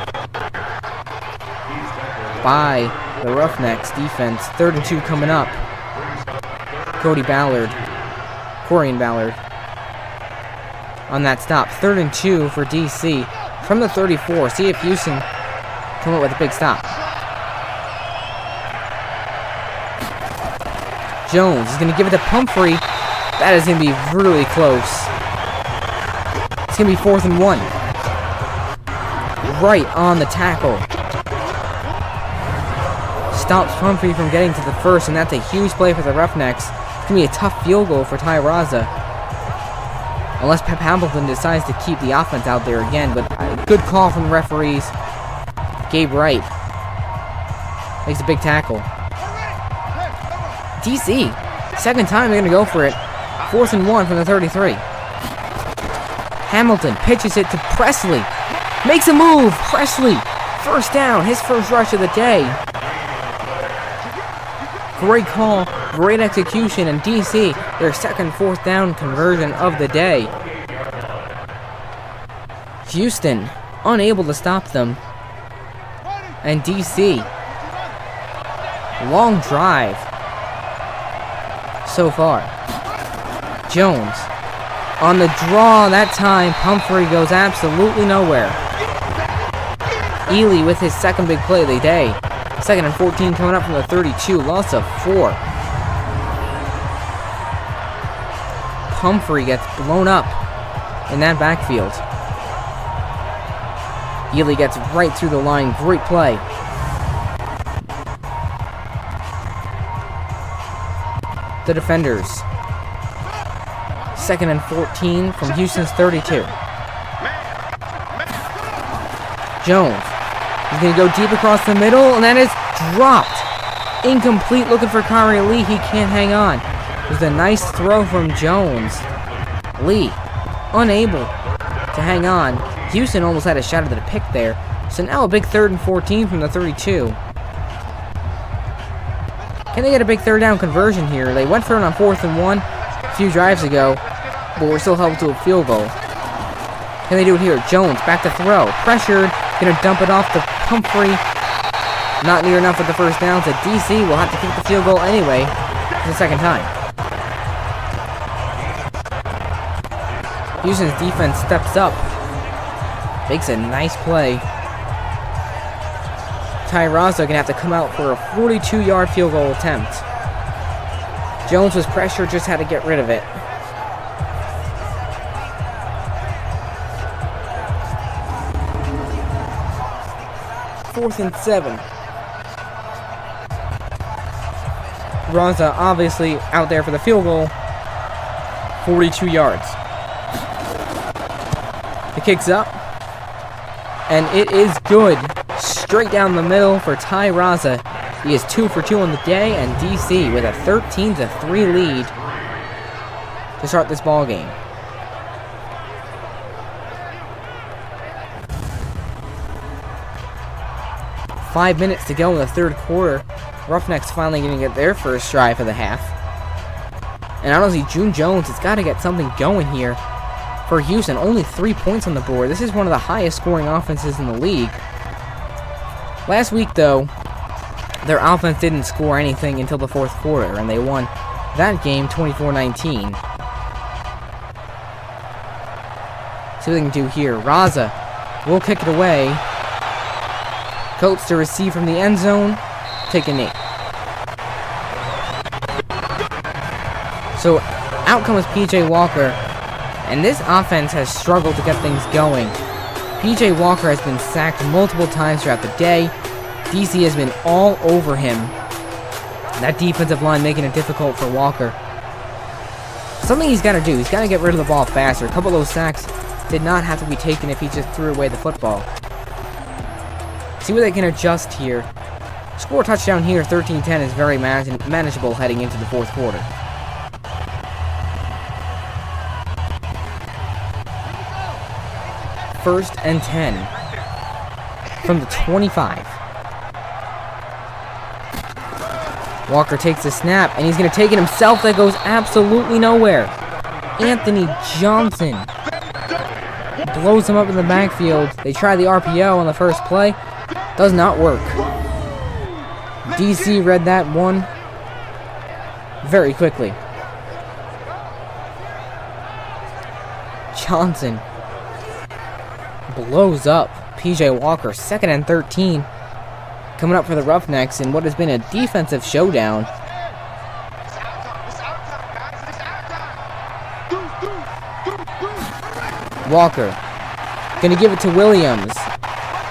by the Roughnecks defense. 3rd and 2 coming up. Corian Ballard on that stop. 3rd and 2 for DC from the 34. See if Houston come up with a big stop. Jones is going to give it to Pumphrey. That is going to be really close. It's going to be 4th and 1. Right on the tackle. Stops Pumphrey from getting to the 1st, and that's a huge play for the Roughnecks. It's going to be a tough field goal for Ty Raza. Unless Pep Hamilton decides to keep the offense out there again, but a good call from the referees. Gabe Wright makes a big tackle. DC, 2nd time they're going to go for it. 4th and 1 from the 33. Hamilton pitches it to Presley. Makes a move. Presley, 1st down, his 1st rush of the day. Great call, great execution, and DC, their 2nd 4th down conversion of the day. Houston, unable to stop them. And DC, long drive so far. Jones, on the draw that time, Pumphrey goes absolutely nowhere. Ely with his 2nd big play of the day. 2nd and 14 coming up from the 32. Loss of 4. Pumphrey gets blown up in that backfield. Ely gets right through the line. Great play. The defenders. 2nd and 14 from Houston's 32. Jones. He's going to go deep across the middle, and that is dropped. Incomplete, looking for Kyrie Lee. He can't hang on. It was a nice throw from Jones. Lee, unable to hang on. Houston almost had a shot at the pick there. So now a big 3rd and 14 from the 32. Can they get a big 3rd down conversion here? They went for it on 4th and 1 a few drives ago, but we're still held to a field goal. Can they do it here? Jones back to throw. Pressured. Gonna dump it off to Pumphrey. Not near enough with the 1st down, so DC will have to kick the field goal anyway for the 2nd time. Houston's defense steps up. Makes a nice play. Ty Raza gonna have to come out for a 42-yard field goal attempt. Jones was pressured, just had to get rid of it. Fourth and 7. Raza obviously out there for the field goal. 42 yards. The kick's up. And it is good. Straight down the middle for Ty Raza. He is 2 for 2 on the day, and DC with a 13-3 lead to start this ball game. Five minutes to go in the 3rd quarter. Roughnecks finally going to get their first drive of the half. And honestly, June Jones has got to get something going here for Houston. Only 3 points on the board. This is one of the highest scoring offenses in the league. Last week, though, their offense didn't score anything until the fourth quarter, and they won that game 24-19. See what they can do here. Raza will kick it away. Coates to receive from the end zone. Take a knee. So out comes P.J. Walker, and this offense has struggled to get things going. P.J. Walker has been sacked multiple times throughout the day. DC has been all over him. That defensive line making it difficult for Walker. Something he's got to do. He's got to get rid of the ball faster. A couple of those sacks did not have to be taken if he just threw away the football. See what they can adjust here. Score a touchdown here, 13-10 is very manageable heading into the fourth quarter. First and 10 from the 25. Walker takes the snap, and he's going to take it himself. That goes absolutely nowhere. Anthony Johnson blows him up in the backfield. They try the RPO on the first play. Does not work. DC read that one very quickly. Johnson blows up P.J. Walker. Second and 13 coming up for the Roughnecks in what has been a defensive showdown. Walker gonna give it to Williams.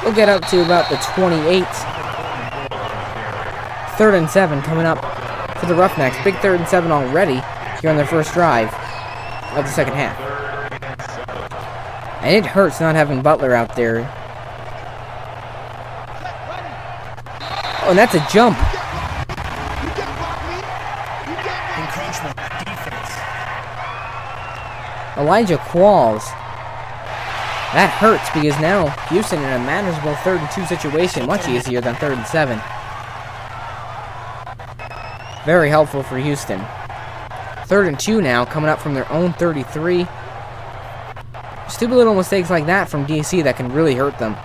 We'll get up to about the 28. Third and 7 coming up for the Roughnecks. Big third and 7 already here on their first drive of the second half. And it hurts not having Butler out there. Oh, and that's a jump. Encroachment defense. Elijah Qualls. That hurts because now Houston in a manageable 3rd and 2 situation. Much easier than 3rd and 7. Very helpful for Houston. 3rd and 2 now coming up from their own 33. Stupid little mistakes like that from DC that can really hurt them.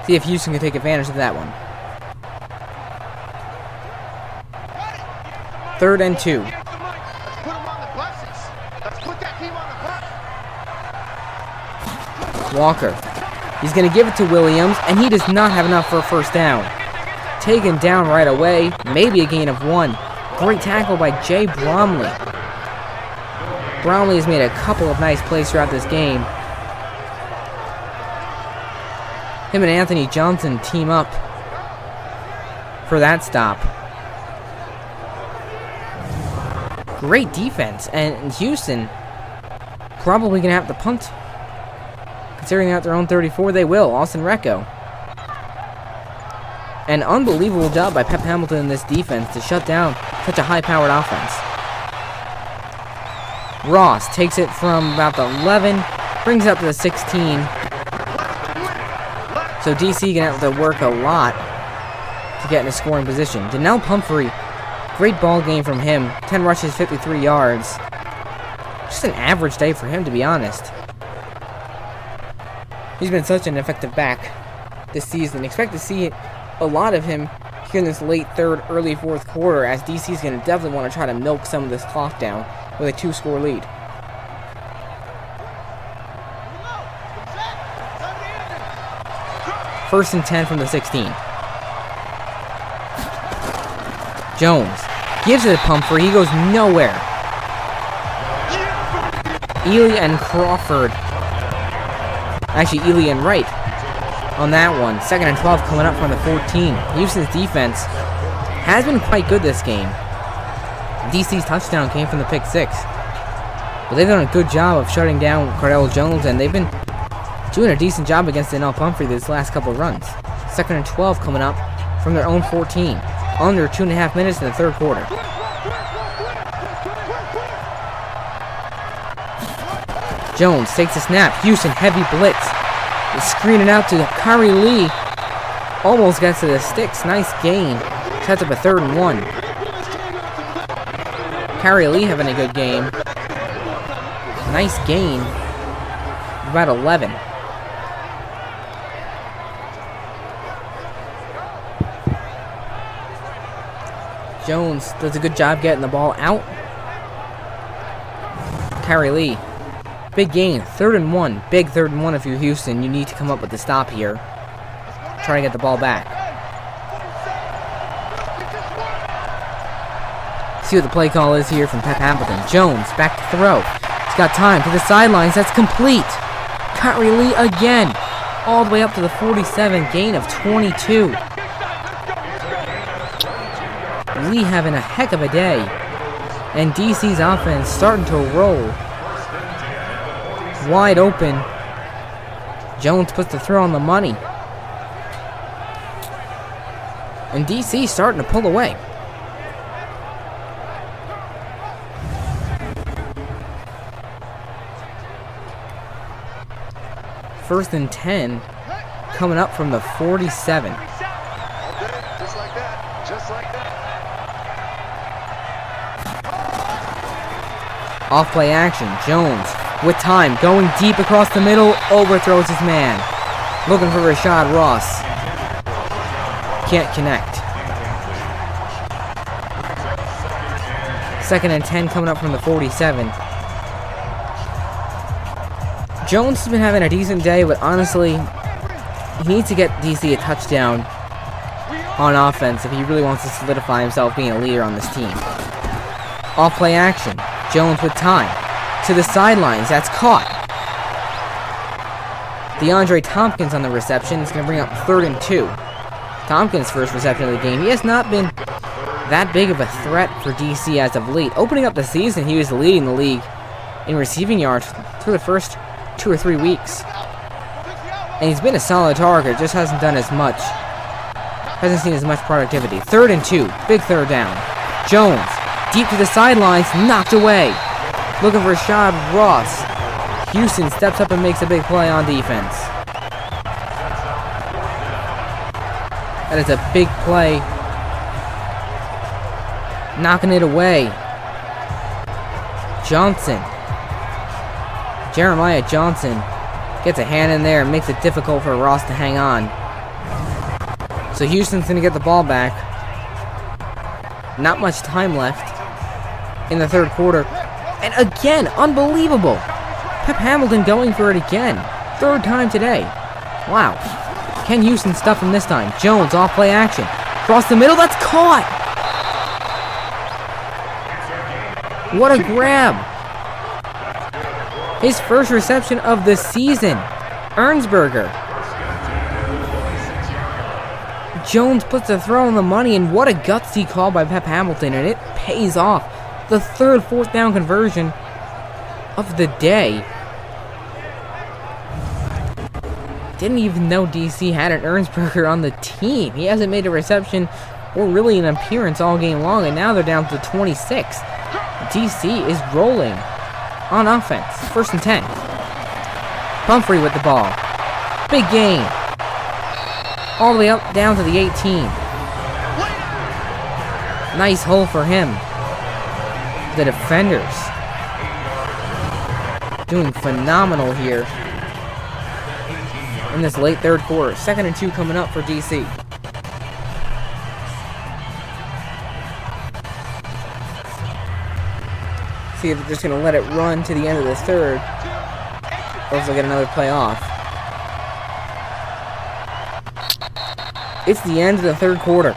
See if Houston can take advantage of that one. 3rd and 2. Walker. He's going to give it to Williams, and he does not have enough for a first down. Taken down right away. Maybe a gain of 1. Great tackle by Jay Bromley. Bromley has made a couple of nice plays throughout this game. Him and Anthony Johnson team up for that stop. Great defense, and Houston probably going to have to punt. Considering they're at their own 34, they will. Austin Recco. An unbelievable job by Pep Hamilton in this defense to shut down such a high-powered offense. Ross takes it from about the 11, brings it up to the 16. So DC gonna have to work a lot to get in a scoring position. Donnell Pumphrey, great ball game from him. 10 rushes, 53 yards. Just an average day for him, to be honest. He's been such an effective back this season. Expect to see a lot of him here in this late 3rd, early 4th quarter, as DC's going to definitely want to try to milk some of this clock down with a 2-score lead. First and 10 from the 16. Jones gives it to Pumphrey. He goes nowhere. Ely and Crawford. Actually, Ely and Wright on that one. 2nd and 12 coming up from the 14. Houston's defense has been quite good this game. DC's touchdown came from the pick 6. But they've done a good job of shutting down Cardell Jones, and they've been doing a decent job against Donnell Pumphrey this last couple of runs. 2nd and 12 coming up from their own 14. Under 2.5 minutes in the 3rd quarter. Jones takes a snap. Houston, heavy blitz. They screen it out to Kyrie Lee. Almost gets to the sticks. Nice gain. Sets up a 3rd and 1. Kyrie Lee having a good game. Nice gain. About 11. Jones does a good job getting the ball out. Kyrie Lee. Big gain. 3rd and 1. Big 3rd and 1 if you're Houston. You need to come up with the stop here. Try to get the ball back. See what the play call is here from Pep Hamilton. Jones back to throw. He's got time to the sidelines. That's complete. Kyrie Lee again. All the way up to the 47. Gain of 22. Lee having a heck of a day. And DC's offense starting to roll. Wide open. Jones puts the throw on the money. And DC starting to pull away. First and 10 coming up from the 47. Just like that. Just like that. Off play action. Jones with time going deep across the middle. Overthrows his man. Looking for Rashad Ross. Can't connect. 2nd and 10 coming up from the 47. Jones has been having a decent day, but honestly, he needs to get DC a touchdown on offense if he really wants to solidify himself being a leader on this team. Off play action. Jones with time. To the sidelines. That's caught. DeAndre Tompkins on the reception. It's going to bring up 3rd and 2. Tompkins' first reception of the game. He has not been that big of a threat for DC as of late. Opening up the season, he was leading the league in receiving yards for the first 2 or 3 weeks. And he's been a solid target, just hasn't done as much. Hasn't seen as much productivity. 3rd and 2. Big 3rd down. Jones. Deep to the sidelines. Knocked away. Looking for Rashad Ross. Houston steps up and makes a big play on defense. That is a big play. Knocking it away. Johnson. Jeremiah Johnson gets a hand in there and makes it difficult for Ross to hang on. So Houston's going to get the ball back. Not much time left in the 3rd quarter. And again, unbelievable. Pep Hamilton going for it again. 3rd time today. Wow. Can Houston stuff him this time? Jones off play action. Across the middle, that's caught. What a grab. His first reception of the season. Ernsberger. Jones puts the throw on the money, and what a gutsy call by Pep Hamilton, and it pays off. The 3rd 4th down conversion of the day. Didn't even know DC had an Ernsberger on the team. He hasn't made a reception or really an appearance all game long, and now they're down to 26. DC is rolling on offense. 1st and 10. Pumphrey with the ball. Big gain. All the way up down to the 18. Nice hole for him. The defenders doing phenomenal here in this late 3rd quarter. 2nd and 2 coming up for DC. See if they're just going to let it run to the end of the 3rd, or if they'll get another play off. It's the end of the 3rd quarter.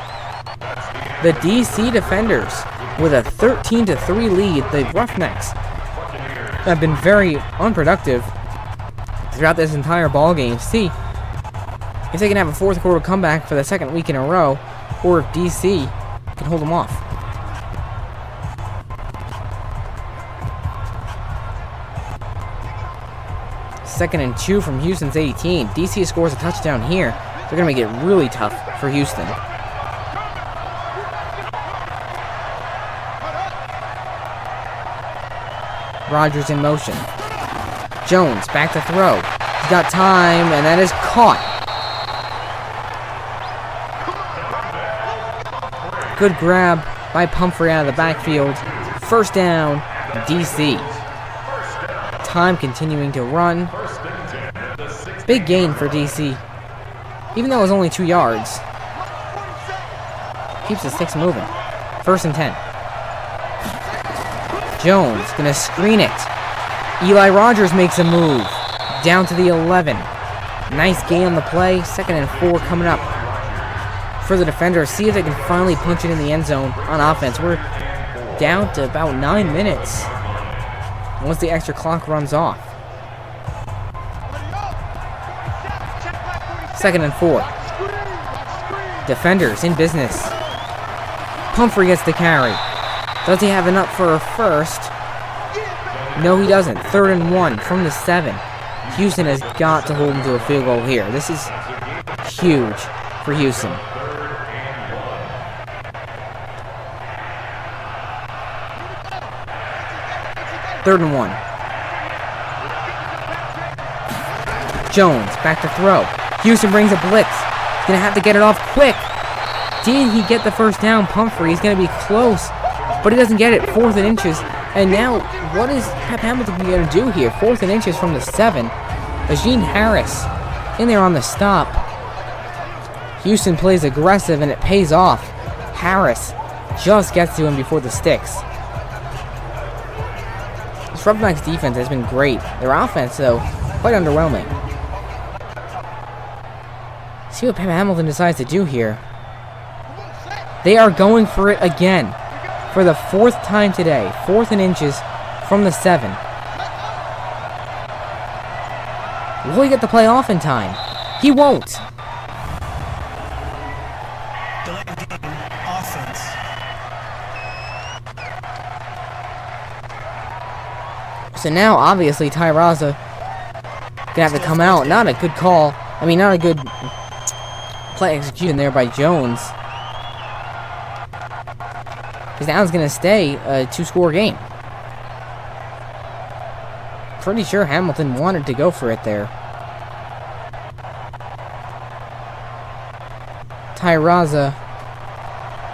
The DC defenders with a 13-3 lead. The Roughnecks have been very unproductive throughout this entire ball game. See if they can have a 4th quarter comeback for the 2nd week in a row, or if DC can hold them off. Second and 2 from Houston's 18. DC scores a touchdown here. They're going to make it really tough for Houston. Rodgers in motion. Jones back to throw. He's got time, and that is caught. Good grab by Pumphrey out of the backfield. 1st down, DC. Time continuing to run. Big gain for DC. Even though it was only 2 yards. Keeps the sticks moving. First and 10. Jones gonna screen it. Eli Rogers makes a move. Down to the 11. Nice gain on the play. 2nd and 4 coming up for the defenders. See if they can finally punch it in the end zone on offense. We're down to about 9 minutes once the extra clock runs off. 2nd and 4. Defenders in business. Pumphrey gets the carry. Does he have enough for a first? No, he doesn't. 3rd and 1 from the 7. Houston has got to hold him to a field goal here. This is huge for Houston. Third and 1. Jones back to throw. Houston brings a blitz. He's going to have to get it off quick. Did he get the first down? Pumphrey is going to be close, but he doesn't get it. 4th and inches. And now, what is Pep Hamilton going to do here? 4th and inches from the 7. Ajeen Harris in there on the stop. Houston plays aggressive, and it pays off. Harris just gets to him before the sticks. This Roughnecks defense has been great. Their offense, though, quite underwhelming. See what Pep Hamilton decides to do here. They are going for it again. For the 4th time today. 4th and inches from the 7. Will he get the play off in time? He won't. Delayed game offense. So now, obviously, Tyraza gonna have to come out. Not a good call. I mean, not a good play execution there by Jones. Because now it's going to stay a 2-score game. Pretty sure Hamilton wanted to go for it there. Tyraza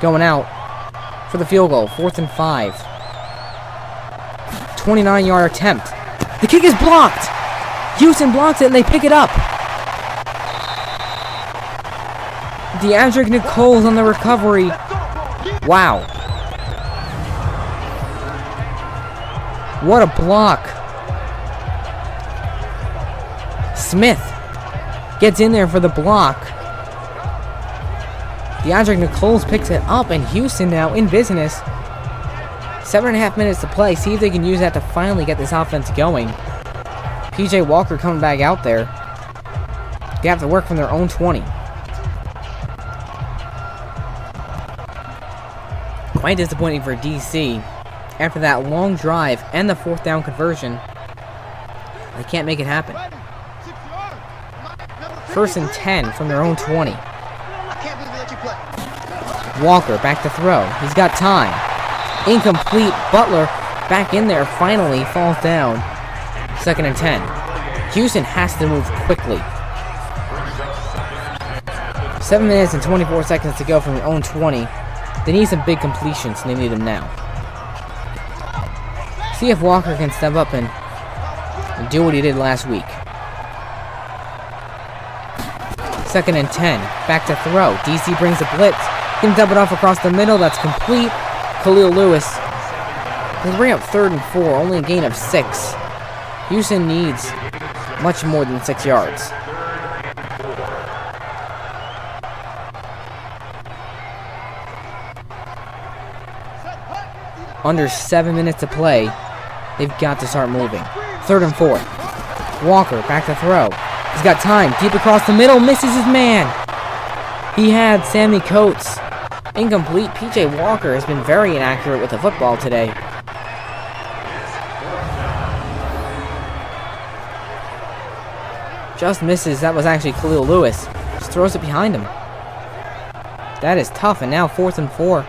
going out for the field goal. 4th and 5. 29-yard attempt. The kick is blocked. Houston blocks it and they pick it up. DeAndre Nichols on the recovery. Wow. What a block. Smith gets in there for the block. DeAndre Nichols picks it up, and Houston now in business. 7.5 minutes to play. See if they can use that to finally get this offense going. PJ Walker coming back out there. They have to work from their own 20. Quite disappointing for DC. After that long drive and the 4th down conversion, they can't make it happen. 1st and 10 from their own 20. Walker back to throw. He's got time. Incomplete. Butler back in there. Finally falls down. 2nd and 10. Houston has to move quickly. 7 minutes and 24 seconds to go from their own 20. They need some big completions, and they need them now. See if Walker can step up and do what he did last week. 2nd and 10. Back to throw. DC brings a blitz. Can dump it off across the middle. That's complete. Khalil Lewis. They bring up 3rd and 4. Only a gain of 6. Houston needs much more than 6 yards. Under 7 minutes to play. They've got to start moving. 3rd and 4. Walker back to throw. He's got time. Deep across the middle. Misses his man. He had Sammy Coates. Incomplete. PJ Walker has been very inaccurate with the football today. Just misses. That was actually Khalil Lewis. Just throws it behind him. That is tough. And now 4th and 4.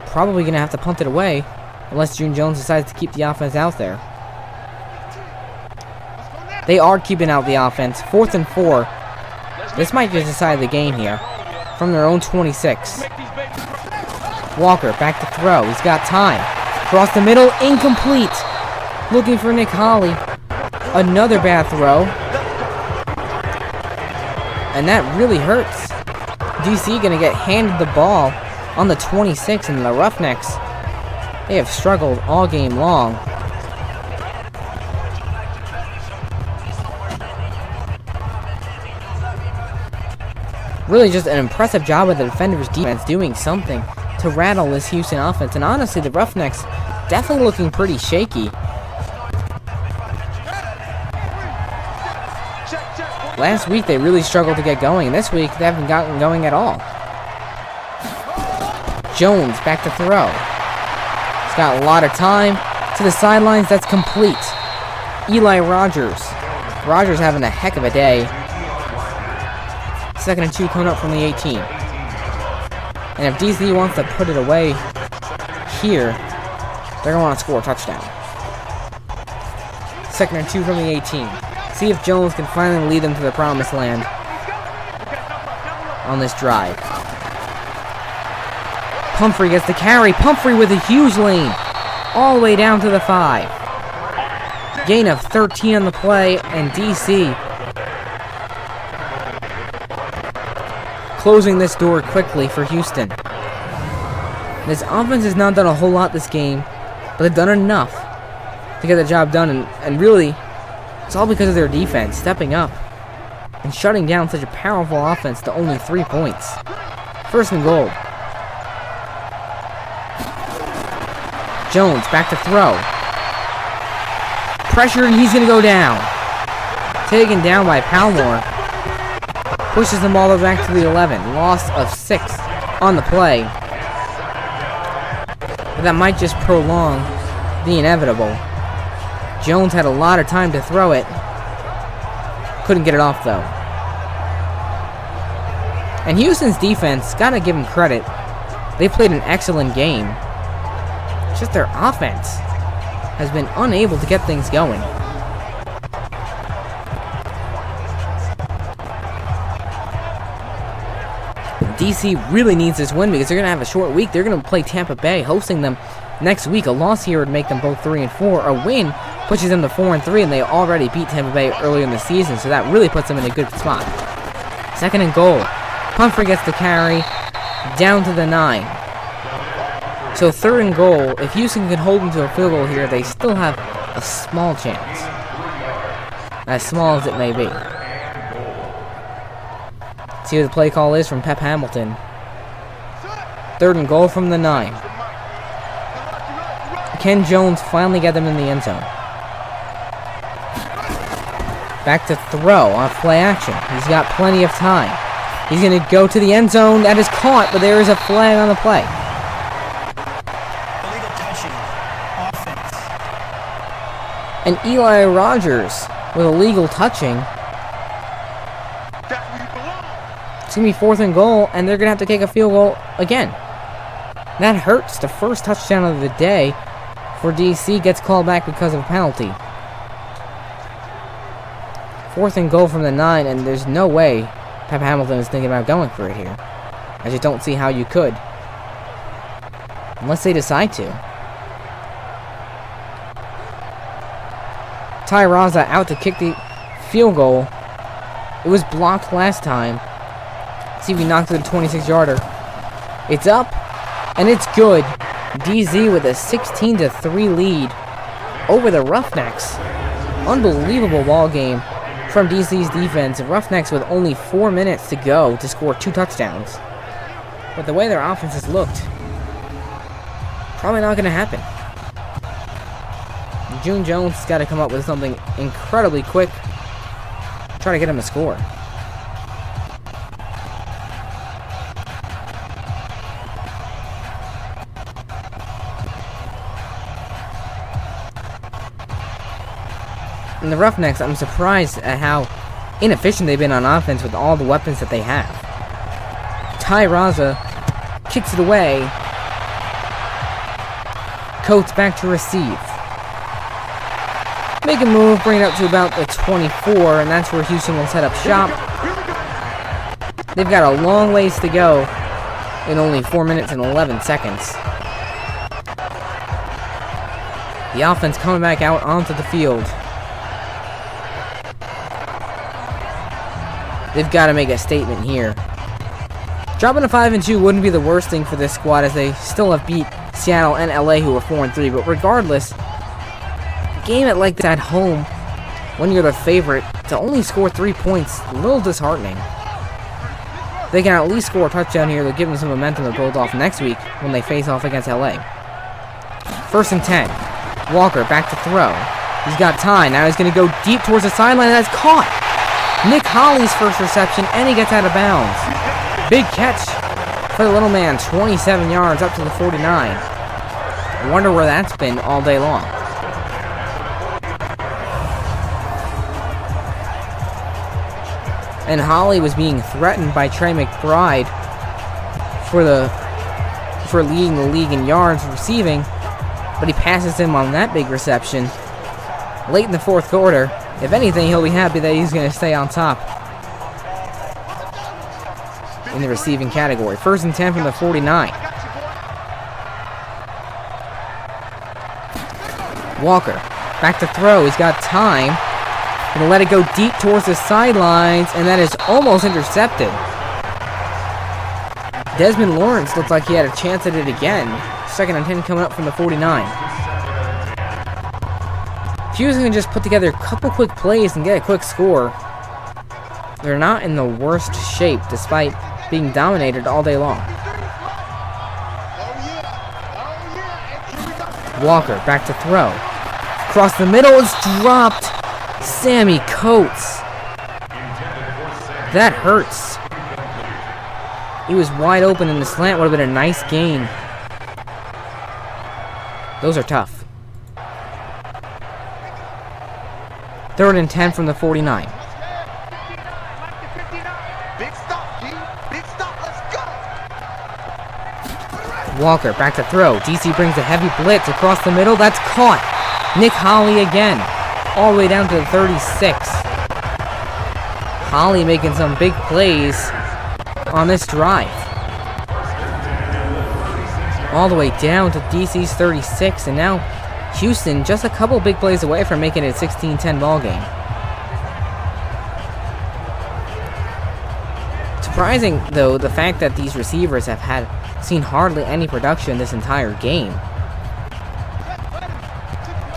Probably going to have to punt it away. Unless June Jones decides to keep the offense out there. They are keeping out the offense. 4th and 4. This might just decide the game here. From their own 26. Walker back to throw. He's got time. Across the middle. Incomplete. Looking for Nick Holley. Another bad throw. And that really hurts. DC going to get handed the ball on the 26, and the Roughnecks, they have struggled all game long. Really just an impressive job of the defenders' defense doing something to rattle this Houston offense. And honestly, the Roughnecks definitely looking pretty shaky. Last week they really struggled to get going, and this week they haven't gotten going at all. Jones back to throw. He's got a lot of time to the sidelines. That's complete. Eli Rogers. Rogers having a heck of a day. 2nd and 2 coming up from the 18. And if DC wants to put it away here, they're going to want to score a touchdown. 2nd and 2 from the 18. See if Jones can finally lead them to the promised land on this drive. Pumphrey gets the carry. Pumphrey with a huge lane all the way down to the 5. Gain of 13 on the play, and DC closing this door quickly for Houston. This offense has not done a whole lot this game, but they've done enough to get the job done, and really, it's all because of their defense stepping up and shutting down such a powerful offense to only 3 points. 1st and goal. Jones back to throw. Pressure, and he's going to go down. Taken down by Palmore. Pushes them all the way back to the 11. Loss of 6 on the play. But that might just prolong the inevitable. Jones had a lot of time to throw it. Couldn't get it off, though. And Houston's defense, gotta give them credit. They played an excellent game. It's just their offense has been unable to get things going. DC really needs this win because they're going to have a short week. They're going to play Tampa Bay, hosting them next week. A loss here would make them both 3-4. A win pushes them to 4-3, and they already beat Tampa Bay earlier in the season, so that really puts them in a good spot. 2nd and goal. Pumphrey gets the carry down to the 9. So 3rd and goal. If Houston can hold them to a field goal here, they still have a small chance. As small as it may be. See what the play call is from Pep Hamilton. 3rd and goal from the 9. Can Jones finally get them in the end zone? Back to throw on play action. He's got plenty of time. He's going to go to the end zone. That is caught, but there is a flag on the play. Illegal touching. Offense. And Eli Rogers with illegal touching. It's going to be 4th and goal, and they're going to have to kick a field goal again. That hurts. The first touchdown of the day for DC gets called back because of a penalty. 4th and goal from the 9, and there's no way Pep Hamilton is thinking about going for it here. I just don't see how you could. Unless they decide to. Ty Raza out to kick the field goal. It was blocked last time. See if he knocks it to the 26-yarder. It's up, and it's good. DZ with a 16-3 lead over the Roughnecks. Unbelievable ball game from DC's defense. Roughnecks with only 4 minutes to go to score 2 touchdowns. But the way their offense has looked, probably not going to happen. June Jones has got to come up with something incredibly quick. Try to get him a score. And the Roughnecks, I'm surprised at how inefficient they've been on offense with all the weapons that they have. Ty Raza kicks it away. Coates back to receive. Make a move, bring it up to about the 24, and that's where Houston will set up shop. They've got a long ways to go in only 4 minutes and 11 seconds. The offense coming back out onto the field. They've got to make a statement here. Dropping to 5-2 wouldn't be the worst thing for this squad, as they still have beat Seattle and LA, who are 4-3. But regardless, a game at like this at home, when you're the favorite, to only score 3 points, a little disheartening. They can at least score a touchdown here. They'll give them some momentum to build off next week when they face off against LA. 1st and 10. Walker back to throw. He's got time. Now he's going to go deep towards the sideline. That's caught. Nick Holly's first reception, and he gets out of bounds. Big catch for the little man. 27 yards up to the 49. I wonder where that's been all day long. And Holly was being threatened by Trey McBride for leading the league in yards receiving, but he passes him on that big reception late in the 4th quarter. If anything, he'll be happy that he's going to stay on top in the receiving category. 1st and 10 from the 49. Walker back to throw. He's got time. Gonna let it go deep towards the sidelines, and that is almost intercepted. Desmond Lawrence looked like he had a chance at it again. 2nd and 10 coming up from the 49. Houston can just put together a couple quick plays and get a quick score. They're not in the worst shape, despite being dominated all day long. Walker back to throw. Across the middle, it's dropped. Sammy Coates. That hurts. He was wide open in the slant. Would have been a nice gain. Those are tough. 3rd and 10 from the 49. Big stop, G. Big stop. Let's go. Walker back to throw. DC brings a heavy blitz across the middle. That's caught. Nick Holly again. All the way down to the 36. Holly making some big plays on this drive. All the way down to DC's 36, and now Houston just a couple big plays away from making it a 16-10 ball game. Surprising, though, the fact that these receivers have seen hardly any production this entire game.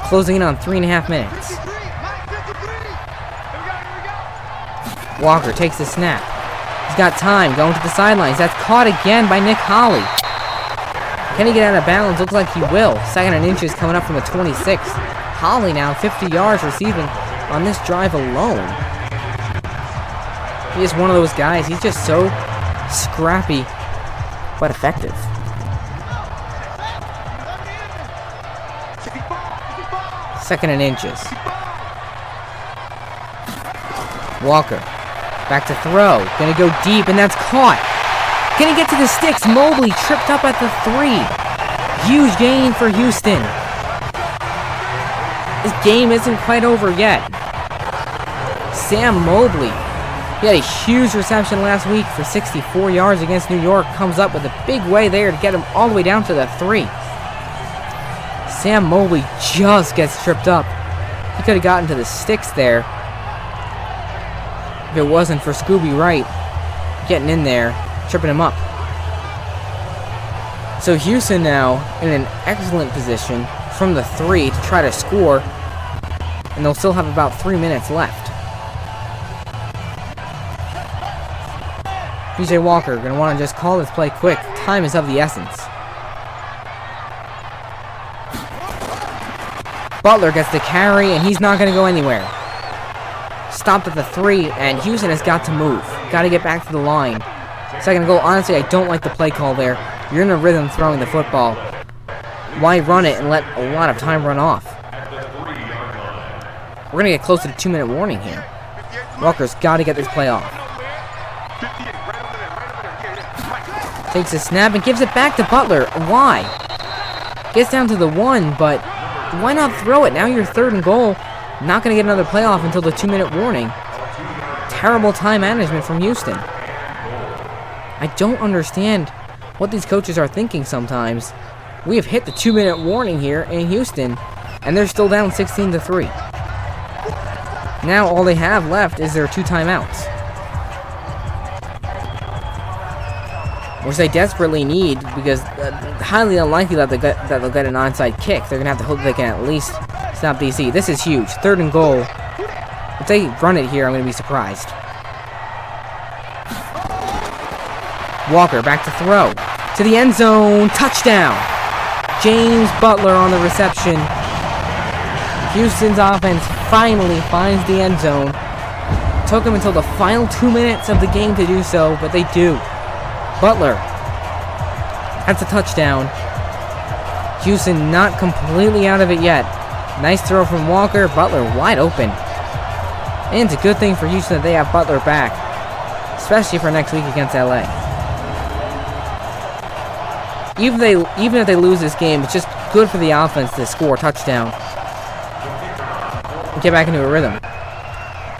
Closing in on 3.5 minutes. Walker takes the snap. He's got time, going to the sidelines. That's caught again by Nick Holly. Can he get out of bounds? Looks like he will. 2nd and inches coming up from the 26. Holly now 50 yards receiving on this drive alone. He is one of those guys. He's just so scrappy, but effective. Second and inches. Walker. Back to throw. Gonna go deep, and that's caught. Gonna get to the sticks. Mobley tripped up at the 3. Huge gain for Houston. This game isn't quite over yet. Sam Mobley. He had a huge reception last week for 64 yards against New York. Comes up with a big way there to get him all the way down to the 3. Sam Mobley just gets tripped up. He could have gotten to the sticks there if it wasn't for Scooby Wright getting in there, tripping him up. So Houston now in an excellent position from the 3 to try to score, and they'll still have about 3 minutes left. PJ Walker going to want to just call this play quick. Time is of the essence. Butler gets the carry, and he's not going to go anywhere. Stopped at the 3, and Houston has got to move. Got to get back to the line. 2nd and goal. Honestly, I don't like the play call there. You're in a rhythm throwing the football. Why run it and let a lot of time run off? We're going to get close to the 2-minute warning here. Walker's got to get this play off. Takes a snap and gives it back to Butler. Why? Gets down to the 1, but why not throw it? Now you're 3rd and goal. Not going to get another playoff until the 2-minute warning. Terrible time management from Houston. I don't understand what these coaches are thinking sometimes. We have hit the 2-minute warning here in Houston, and they're still down 16-3. Now all they have left is their 2 timeouts. which they desperately need because highly unlikely that they'll get an onside kick. They're gonna have to hope they can at least stop DC. This is huge. 3rd and goal. If they run it here, I'm gonna be surprised. Walker back to throw to the end zone. Touchdown. James Butler on the reception. Houston's offense finally finds the end zone. Took them until the final 2 minutes of the game to do so, but they do. Butler. That's a touchdown. Houston not completely out of it yet. Nice throw from Walker. Butler wide open. And it's a good thing for Houston that they have Butler back, especially for next week against LA. Even if they lose this game, it's just good for the offense to score a touchdown and get back into a rhythm.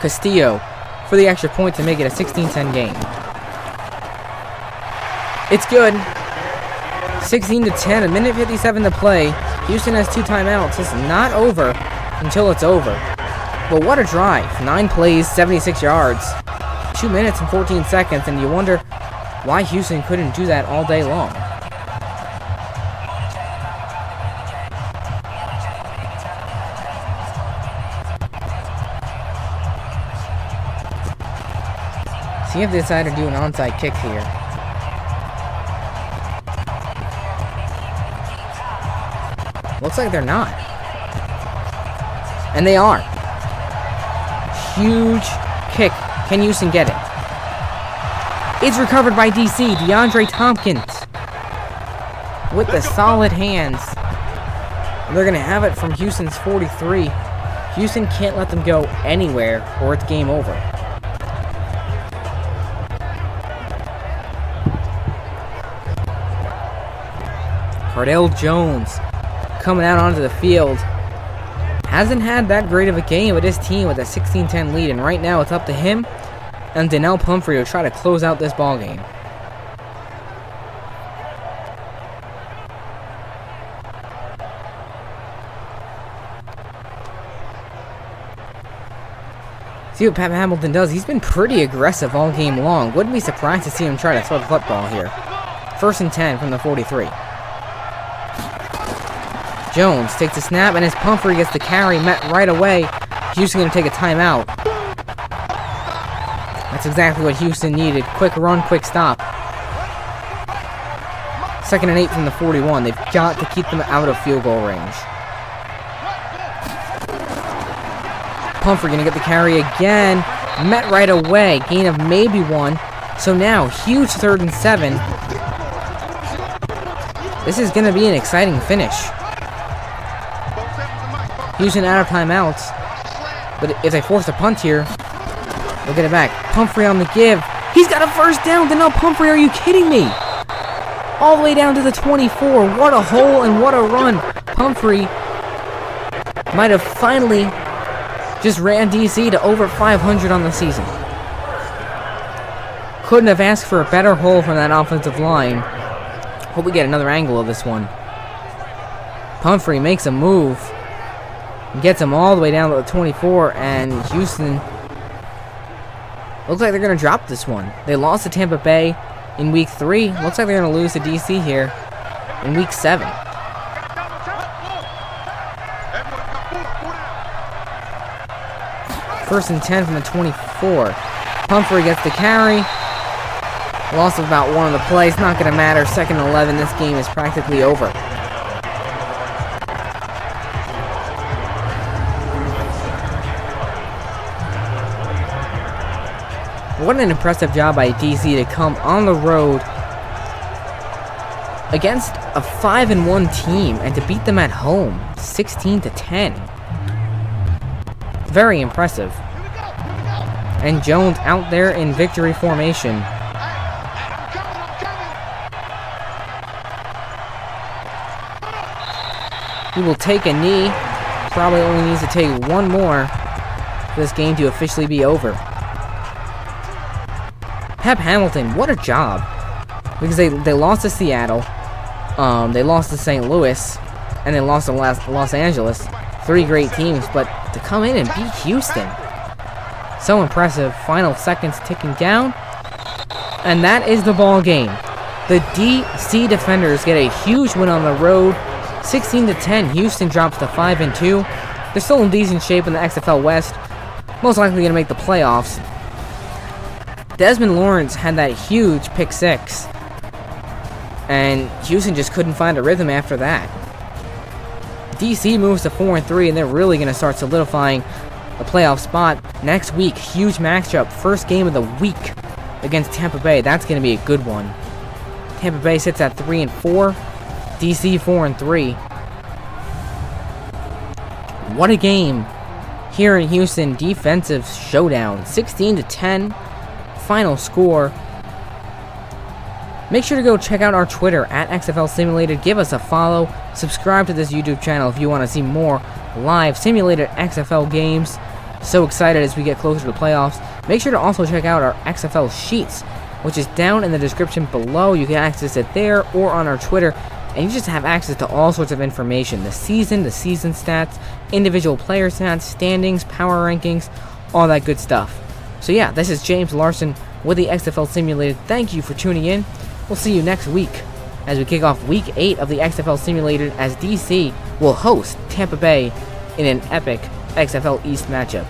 Castillo for the extra point to make it a 16-10 game. It's good. 16-10, a minute 57 to play. Houston has 2 timeouts. It's not over until it's over. But what a drive. 9 plays, 76 yards. 2 minutes and 14 seconds, and you wonder why Houston couldn't do that all day long. See if they decide to do an onside kick here. Looks like they're not. And they are. Huge kick. Can Houston get it? It's recovered by DC. DeAndre Tompkins with the solid hands. They're going to have it from Houston's 43. Houston can't let them go anywhere or it's game over. Cardell Jones coming out onto the field. Hasn't had that great of a game with his team with a 16-10 lead, and right now it's up to him and Donnell Pumphrey to try to close out this ball game. See what Pat Hamilton does. He's been pretty aggressive all game long. Wouldn't be surprised to see him try to throw the football here. 1st and 10 from the 43. Jones takes a snap, and as Pumphrey gets the carry met right away, Houston going to take a timeout. That's exactly what Houston needed. Quick run, quick stop. 2nd and 8 from the 41. They've got to keep them out of field goal range. Pumphrey going to get the carry again. Met right away. Gain of maybe 1. So now, huge 3rd and 7. This is going to be an exciting finish. Houston out of timeouts, but if they force a punt here, they'll get it back. Pumphrey on the give. He's got a 1st down. Donnell Pumphrey, are you kidding me? All the way down to the 24. What a hole and what a run. Pumphrey might have finally just ran DC to over 500 on the season. Couldn't have asked for a better hole from that offensive line. Hope we get another angle of this one. Pumphrey makes a move. Gets him all the way down to the 24, and Houston looks like they're going to drop this one. They lost to Tampa Bay in Week 3. Looks like they're going to lose to DC here in Week 7. First and 10 from the 24. Pumphrey gets the carry. Loss of about 1 on the play. It's not going to matter. 2nd and 11. This game is practically over. What an impressive job by DC to come on the road against a 5-1 team and to beat them at home 16-10. Very impressive. And Jones out there in victory formation. He will take a knee. Probably only needs to take 1 more for this game to officially be over. Pep Hamilton, what a job. Because they lost to Seattle, they lost to St. Louis, and they lost to Los Angeles. 3 great teams, but to come in and beat Houston. So impressive. Final seconds ticking down. And that is the ball game. The DC Defenders get a huge win on the road, 16-10. Houston drops to 5-2. They're still in decent shape in the XFL West, most likely going to make the playoffs. Desmond Lawrence had that huge pick 6, and Houston just couldn't find a rhythm after that. DC moves to 4-3, and they're really going to start solidifying a playoff spot next week. Huge matchup, first game of the week against Tampa Bay. That's going to be a good one. Tampa Bay sits at 3-4, DC 4-3. What a game here in Houston. Defensive showdown, 16-10. Final score. Make sure to go check out our Twitter at XFLSimulated. Give us a follow. Subscribe to this YouTube channel if you want to see more live simulated XFL games. So excited as we get closer to the playoffs. Make sure to also check out our XFL Sheets, which is down in the description below. You can access it there or on our Twitter, and you just have access to all sorts of information. The season stats, individual player stats, standings, power rankings, all that good stuff. So yeah, this is James Larson with the XFL Simulated. Thank you for tuning in. We'll see you next week as we kick off Week 8 of the XFL Simulated, as DC will host Tampa Bay in an epic XFL East matchup.